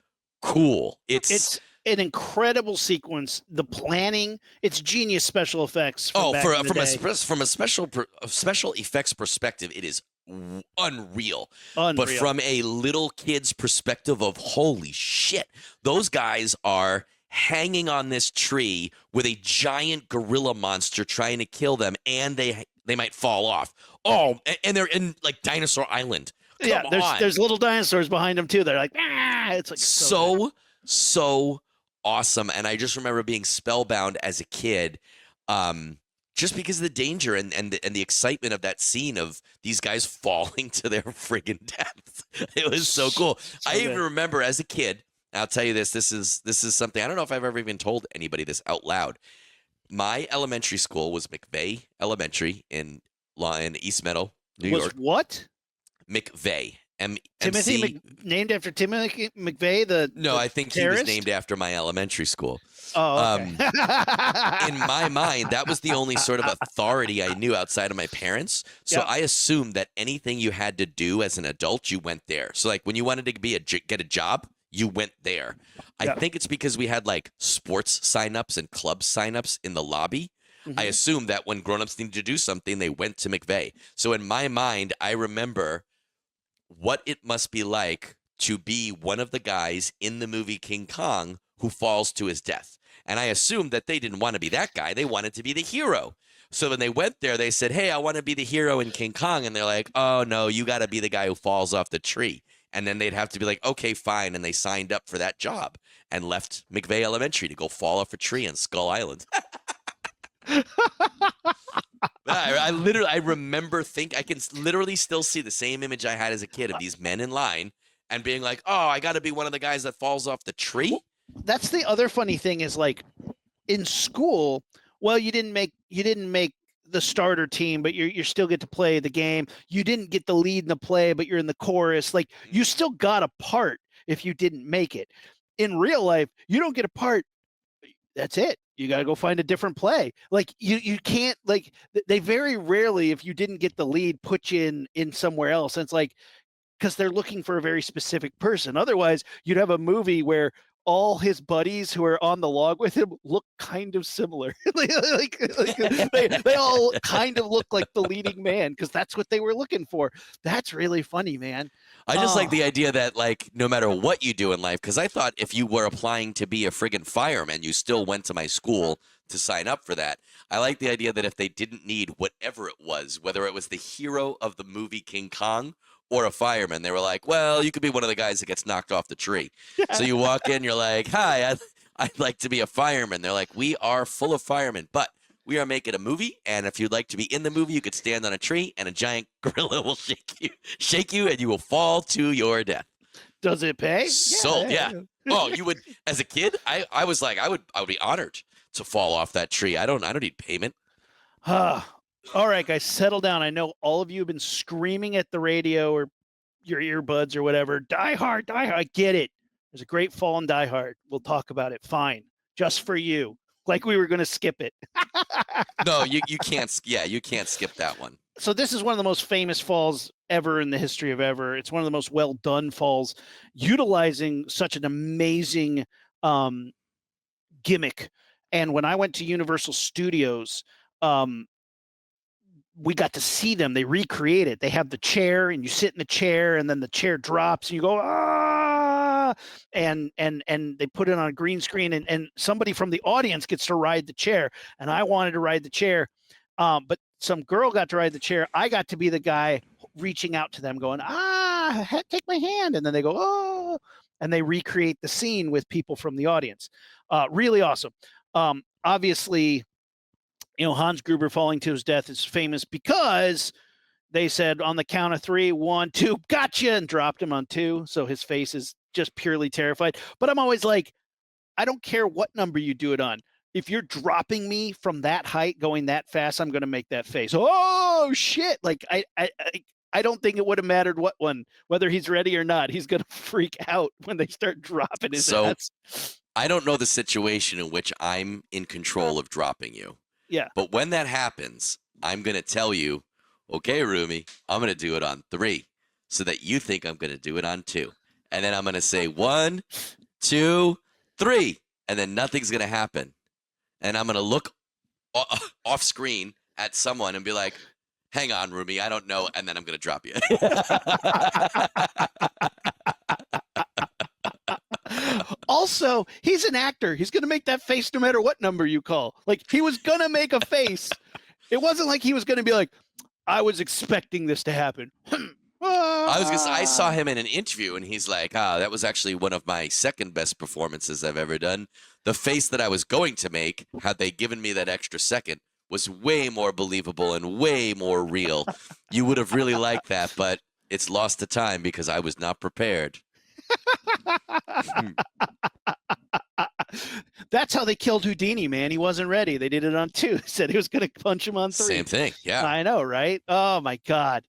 cool. It's an incredible sequence. The planning, it's genius special effects. From a special effects perspective, it is unreal. But from a little kid's perspective of holy shit, those guys are hanging on this tree with a giant gorilla monster trying to kill them, and they might fall off. Oh, and they're in like Dinosaur Island. Come on. There's little dinosaurs behind them too. They're like, it's like so awesome. And I just remember being spellbound as a kid, just because of the danger and the excitement of that scene of these guys falling to their friggin' death. It was so cool. I even remember as a kid, I'll tell you this is something, I don't know if I've ever even told anybody this out loud. My elementary school was McVeigh Elementary in East Meadow, New York. What? McVeigh. Named after Timothy McVeigh, No, I think terrorist? He was named after my elementary school. Oh, okay. In my mind, that was the only sort of authority I knew outside of my parents. So I assumed that anything you had to do as an adult, you went there. So like when you wanted to get a job, you went there. I think it's because we had like sports signups and club signups in the lobby. Mm-hmm. I assumed that when grown-ups needed to do something, they went to McVeigh. So in my mind, I remember what it must be like to be one of the guys in the movie King Kong who falls to his death. And I assumed that they didn't want to be that guy. They wanted to be the hero. So when they went there, they said, hey, I want to be the hero in King Kong. And they're like, oh, no, you got to be the guy who falls off the tree. And then they'd have to be like, okay, fine. And they signed up for that job and left McVeigh Elementary to go fall off a tree on Skull Island. I remember I can literally still see the same image I had as a kid of these men in line and being like, oh, I got to be one of the guys that falls off the tree. Well, that's the other funny thing is like in school, well, you didn't make the starter team, but you still get to play the game. You didn't get the lead in the play, but you're in the chorus. Like you still got a part if you didn't make it. In real life, you don't get a part. That's it. You got to go find a different play. Like you can't, like they very rarely, if you didn't get the lead, put you in somewhere else. And it's like, because they're looking for a very specific person. Otherwise, you'd have a movie where all his buddies who are on the log with him look kind of similar. They all kind of look like the leading man because that's what they were looking for. That's really funny, man. I just like the idea that like no matter what you do in life, because I thought if you were applying to be a friggin' fireman, you still went to my school to sign up for that. I like the idea that if they didn't need whatever it was, whether it was the hero of the movie King Kong or a fireman. They were like, well, you could be one of the guys that gets knocked off the tree. So you walk in, you're like, hi, I'd like to be a fireman. They're like, we are full of firemen, but we are making a movie, and if you'd like to be in the movie, you could stand on a tree, and a giant gorilla will shake you, and you will fall to your death. Does it pay? Sold, yeah. Oh, you would, as a kid, I was like, I would be honored to fall off that tree. I don't need payment. All right, guys, settle down. I know all of you have been screaming at the radio or your earbuds or whatever. Die Hard, Die Hard. I get it. There's a great fall in Die Hard. We'll talk about it. Fine. Just for you. Like we were going to skip it. No, you can't. Yeah, you can't skip that one. So this is one of the most famous falls ever in the history of ever. It's one of the most well done falls, utilizing such an amazing gimmick. And when I went to Universal Studios, we got to see them. They recreate it. They have the chair, and you sit in the chair, and then the chair drops, and you go, ah, and they put it on a green screen, and somebody from the audience gets to ride the chair. And I wanted to ride the chair, but some girl got to ride the chair. I got to be the guy reaching out to them, going, take my hand, and then they go, oh, and they recreate the scene with people from the audience. Really awesome. Obviously, Hans Gruber falling to his death is famous because they said on the count of 3, 1, 2, gotcha, and dropped him on 2. So his face is just purely terrified. But I'm always like, I don't care what number you do it on. If you're dropping me from that height, going that fast, I'm going to make that face. Oh shit! Like I don't think it would have mattered what one, whether he's ready or not. He's going to freak out when they start dropping his ass. I don't know the situation in which I'm in control of dropping you. Yeah. But when that happens, I'm going to tell you, okay, Rumi, I'm going to do it on 3 so that you think I'm going to do it on 2. And then I'm going to say 1, 2, 3. And then nothing's going to happen. And I'm going to look off screen at someone and be like, hang on, Rumi, I don't know. And then I'm going to drop you. Also, he's an actor. He's going to make that face no matter what number you call. Like, he was going to make a face. It wasn't like he was going to be like, I was expecting this to happen. I saw him in an interview, and he's like, that was actually one of my second best performances I've ever done. The face that I was going to make, had they given me that extra second, was way more believable and way more real. You would have really liked that, but it's lost to time because I was not prepared. That's how they killed Houdini, man. He wasn't ready. They did it on 2. They said he was going to punch him on 3. Same thing, yeah. I know, right? Oh, my God.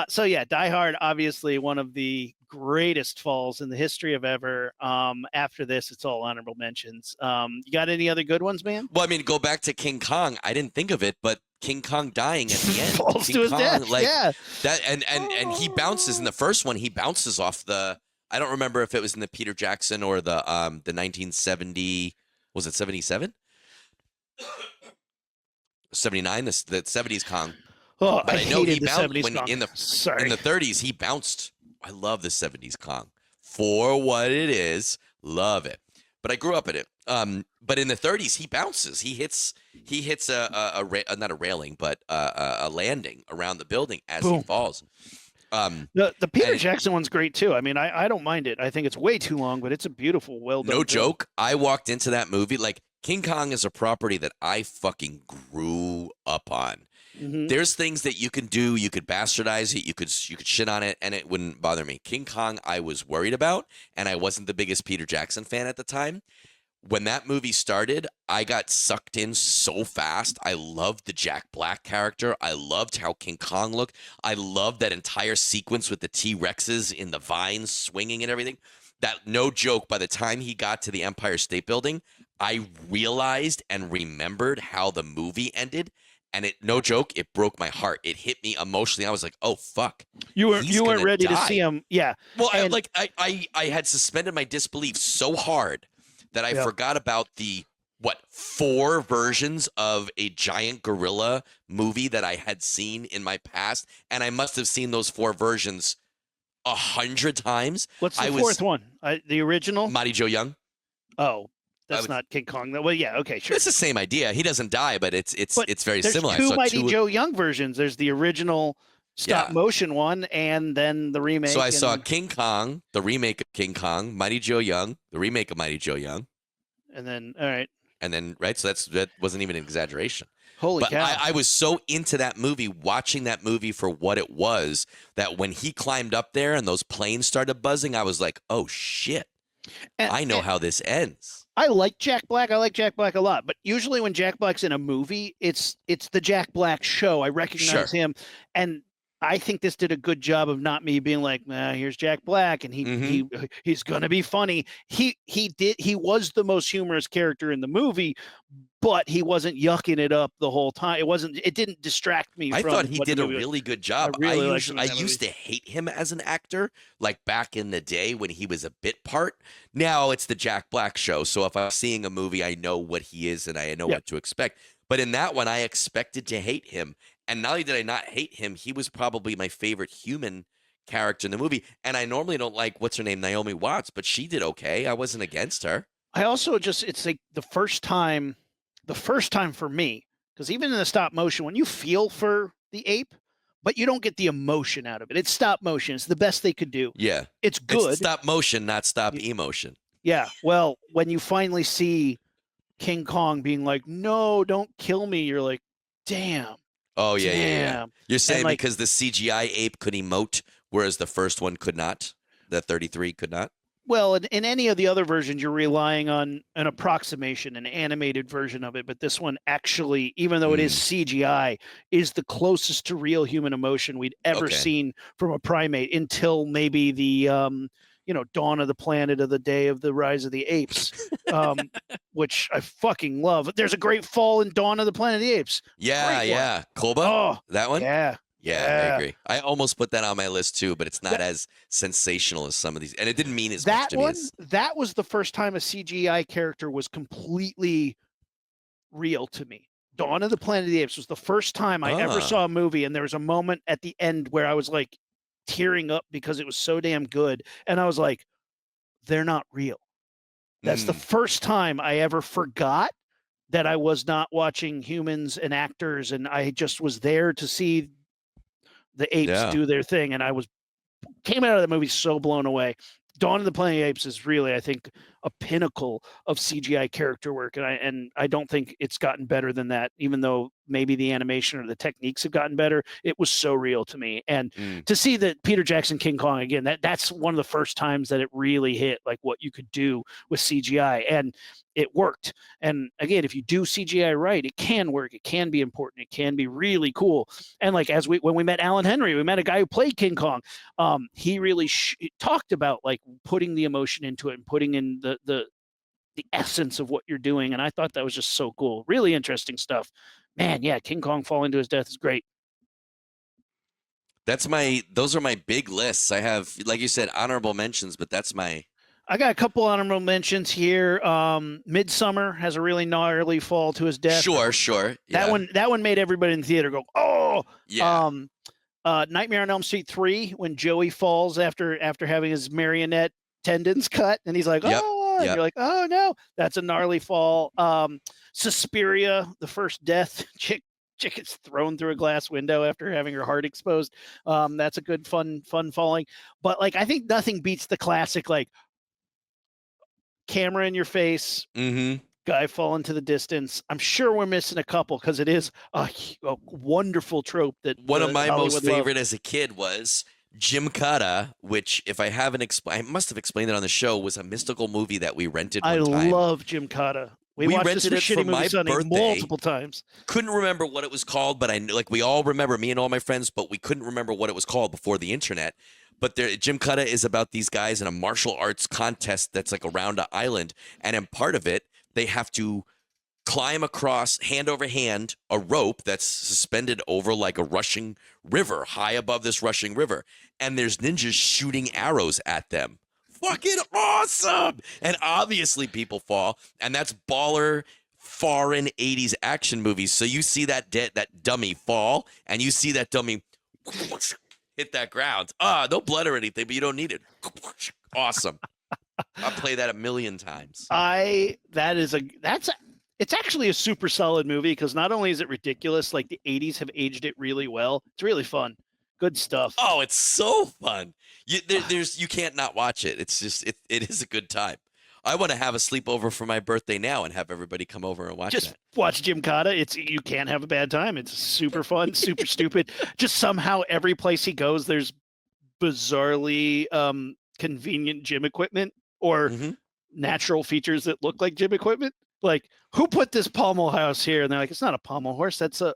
So, yeah, Die Hard, obviously one of the greatest falls in the history of ever. After this, it's all honorable mentions. You got any other good ones, man? Well, I mean, go back to King Kong. I didn't think of it, but King Kong dying at the end. Falls King to his Kong, death, like, yeah. That, and he bounces in the first one. He bounces off the. I don't remember if it was in the Peter Jackson or the 1970. Was it 77? 79. The 70s Kong. Oh, But I know he bounced when Kong. in the Sorry. in the 30s. He bounced. I love the 70s Kong for what it is. Love it. But I grew up in it. But in the 30s, he bounces. He hits not a railing, but a landing around the building as Boom. he falls. The Peter Jackson one's great too. I mean, I don't mind it. I think it's way too long, but it's a beautiful, well done. No joke. I walked into that movie like King Kong is a property that I fucking grew up on. Mm-hmm. There's things that you can do. You could bastardize it. You could shit on it, and it wouldn't bother me. King Kong, I was worried about, and I wasn't the biggest Peter Jackson fan at the time. When that movie started, I got sucked in so fast. I loved the Jack Black character. I loved how King Kong looked. I loved that entire sequence with the T-Rexes in the vines swinging and everything. That, no joke, by the time he got to the Empire State Building, I realized and remembered how the movie ended. And it, no joke, it broke my heart. It hit me emotionally. I was like, "Oh fuck!" You weren't ready to see him. Yeah. Well, I had suspended my disbelief so hard that I forgot about the 4 versions of a giant gorilla movie that I had seen in my past, and I must have seen those 4 versions 100 times. What's the fourth one? The original? Mighty Joe Young. Oh. That's not King Kong. Well, yeah, okay, sure. It's the same idea. He doesn't die, but it's very similar. There's 2 Mighty Joe Young versions. There's the original stop motion one, and then the remake. So I saw King Kong, the remake of King Kong, Mighty Joe Young, the remake of Mighty Joe Young. And then, all right. And then, right, so that wasn't even an exaggeration. Holy But cow. I was so into that movie, watching that movie for what it was, that when he climbed up there and those planes started buzzing, I was like, oh, shit. I know how this ends. I like Jack Black. I like Jack Black a lot. But usually when Jack Black's in a movie, it's the Jack Black show. I recognize him. And I think this did a good job of not me being like, here's Jack Black, and he's gonna be funny. He was the most humorous character in the movie, but he wasn't yucking it up the whole time. It didn't distract me. I thought he did a really good job. I used to hate him as an actor, like back in the day when he was a bit part. Now it's the Jack Black show. So if I'm seeing a movie, I know what he is and I know what to expect. But in that one, I expected to hate him. And not only did I not hate him, he was probably my favorite human character in the movie. And I normally don't like, what's her name, Naomi Watts, but she did okay. I wasn't against her. I also it's like the first time for me, because even in the stop motion, when you feel for the ape, but you don't get the emotion out of it. It's stop motion. It's the best they could do. Yeah. It's good. It's stop motion, not stop emotion. Yeah. Well, when you finally see King Kong being like, no, don't kill me, you're like, damn. Oh, yeah, damn. yeah. You're saying because the CGI ape could emote, whereas the first one could not? The 33 could not? Well, in any of the other versions, you're relying on an approximation, an animated version of it. But this one actually, even though it is CGI, is the closest to real human emotion we'd ever seen from a primate until maybe the Dawn of the Planet of the Day of the Rise of the Apes, which I fucking love. There's a great fall in Dawn of the Planet of the Apes. Yeah. Koba? Oh, that one? Yeah, I agree. I almost put that on my list too, but it's not as sensational as some of these. And it didn't mean as much to me. That was the first time a CGI character was completely real to me. Dawn of the Planet of the Apes was the first time I ever saw a movie, and there was a moment at the end where I was like tearing up because it was so damn good. And I was like, they're not real. That's the first time I ever forgot that I was not watching humans and actors, and I just was there to see the apes do their thing, and I came out of the movie so blown away. Dawn of the Planet of the Apes is really, I think, a pinnacle of CGI character work, and I don't think it's gotten better than that. Even though maybe the animation or the techniques have gotten better, it was so real to me. And to see that Peter Jackson King Kong again, that's one of the first times that it really hit like what you could do with CGI, and it worked. And again, if you do CGI right, it can work. It can be important. It can be really cool. And like when we met Alan Henry, we met a guy who played King Kong. He really talked about like putting the emotion into it and putting in the essence of what you're doing. And I thought that was just so cool. Really interesting stuff. Man, yeah, King Kong falling to his death is great. Those are my big lists. I have, like you said, honorable mentions, but I got a couple honorable mentions here. Midsummer has a really gnarly fall to his death. Sure. Yeah. That one made everybody in the theater go, oh. Yeah. Nightmare on Elm Street 3, when Joey falls after having his marionette tendons cut, and he's like, oh, and you're like, oh no, that's a gnarly fall. Suspiria, the first death, chick gets thrown through a glass window after having her heart exposed. That's a good fun falling. But like, I think nothing beats the classic like camera in your face, guy fall into the distance. I'm sure we're missing a couple because it is a wonderful trope that one of my Hollywood most favorite as a kid was Gymkata, which, if I haven't explained, I must have explained it on the show, was a mystical movie that we rented one time. I love Gymkata. We watched rented this it for my Sunday birthday multiple times. Couldn't remember what it was called, but I knew, like, we all remember, me and all my friends, but we couldn't remember what it was called before the internet. But Gymkata is about these guys in a martial arts contest that's like around an island, and in part of it, they have to climb across, hand over hand, a rope that's suspended over like a rushing river, high above this rushing river. And there's ninjas shooting arrows at them. Fucking awesome! And obviously people fall, and that's baller foreign 80s action movies. So you see that dummy fall, and you see that dummy hit that ground. No blood or anything, but you don't need it. Awesome. I'll play that a million times. It's actually a super solid movie because not only is it ridiculous, like the 80s have aged it really well. It's really fun Good stuff. Oh, it's so fun. You can't not watch it. It's just it is a good time. I want to have a sleepover for my birthday now and have everybody come over and watch Just that. watch Jim Cotta. You can't have a bad time. It's super fun, super stupid. Just somehow every place he goes, there's bizarrely convenient gym equipment or Mhm. natural features that look like gym equipment. Like, who put this pommel house here? And they're like, it's not a pommel horse. That's a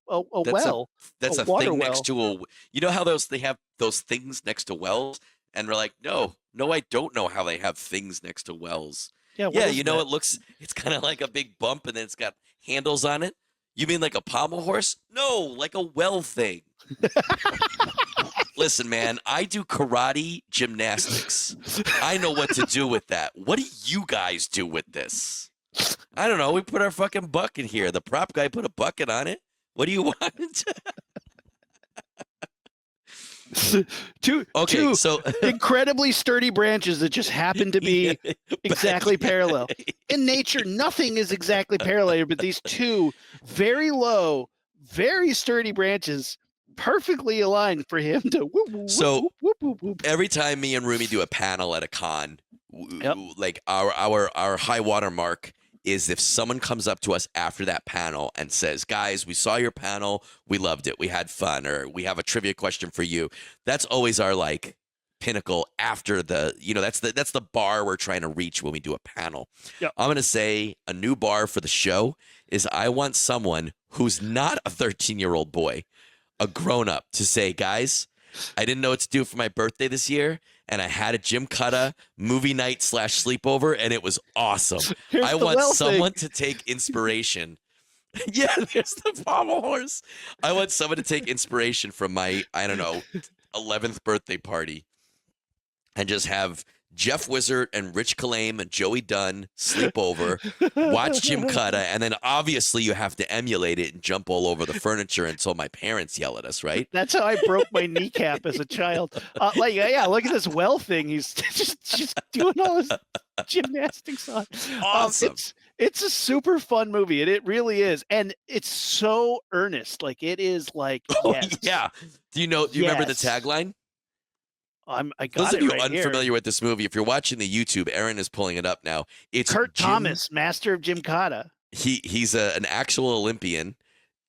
well. That's A a water thing next well. to a. You know how they have those things next to wells, and we're like, no, I don't know how they have things next to wells. Yeah, what Yeah, is you know, that? it's kind of like a big bump, and then it's got handles on it. You mean like a pommel horse? No, like a well thing. Listen, man, I do karate gymnastics. I know what to do with that. What do you guys do with this? I don't know. We put our fucking bucket here. The prop guy put a bucket on it. What do you want? two Okay, so incredibly sturdy branches that just happen to be exactly parallel. In nature, nothing is exactly parallel, but these two very low, very sturdy branches perfectly aligned for him to whoop, whoop, So- whoop, whoop, whoop, whoop. every time me and Rumi do a panel at a con, Yep. like our high water mark is if someone comes up to us after that panel and says, guys, we saw your panel, we loved it, we had fun, or we have a trivia question for you. That's always our like pinnacle after the, that's the bar we're trying to reach when we do a panel. Yep. I'm gonna say a new bar for the show is I want someone who's not a 13-year-old boy, a grown-up, to say, guys, I didn't know what to do for my birthday this year, and I had a Jim Cotta movie night / sleepover, and it was awesome. Here's I the want well someone thing. to take inspiration. Yeah, there's the pommel horse. I want someone to take inspiration from my, 11th birthday party and just have Jeff Wizard and Rich Kalame and Joey Dunn sleep over, watch Jim Cotta, and then obviously you have to emulate it and jump all over the furniture until my parents yell at us, right? That's how I broke my kneecap as a child. Look at this well thing. He's just doing all his gymnastics on. Awesome. It's a super fun movie, and it really is, and it's so earnest. Like, it is like, Oh, yes, yeah. Do you remember the Yes. tagline? I got Those of it you right unfamiliar here. with this movie, if you're watching the YouTube, Aaron is pulling it up now. It's Kurt Jim, Thomas, master of Jim Cotta. He's an actual Olympian.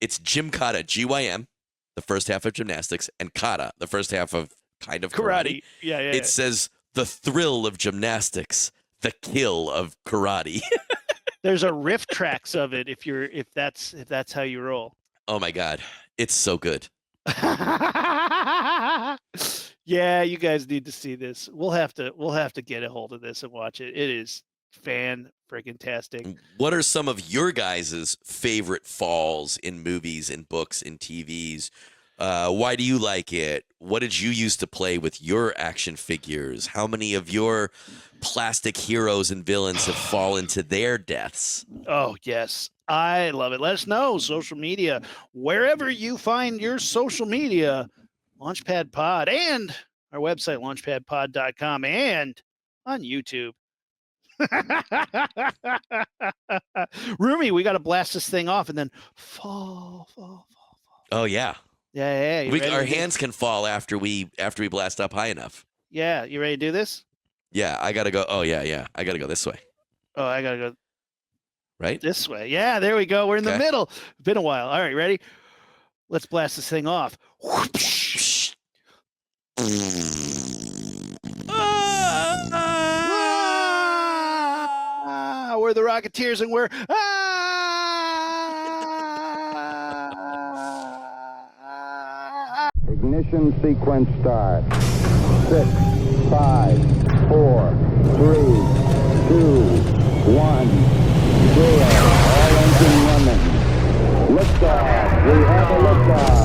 It's Jim Cotta, GYM, the first half of gymnastics, and Kata, the first half of kind of karate. Yeah. It says the thrill of gymnastics, the kill of karate. There's a riff tracks of it if that's how you roll. Oh my God, it's so good. Yeah, you guys need to see this. We'll have to get a hold of this and watch it. It is fan-friggin-tastic. What are some of your guys' favorite falls in movies, in books, in TVs? Why do you like it? What did you use to play with your action figures? How many of your plastic heroes and villains have fallen to their deaths? Oh, yes. I love it. Let us know. Social media. Wherever you find your social media, Launchpad Pod, and our website, launchpadpod.com, and on YouTube. Rumi, we got to blast this thing off and then fall. Oh yeah, Yeah. You ready our to do- hands can fall after we blast up high enough. Yeah, you ready to do this? Yeah, I gotta go. Oh yeah, I gotta go this way, Oh, I got to go right? this way. Yeah, there we go. We're in the Okay. middle. It's been a while. All right, ready? Let's blast this thing off. Ah, we're the Rocketeers, and we're Ignition sequence start. 6, 5, 4, 3, 2, 1, 0. All engine running. Liftoff. We have a liftoff.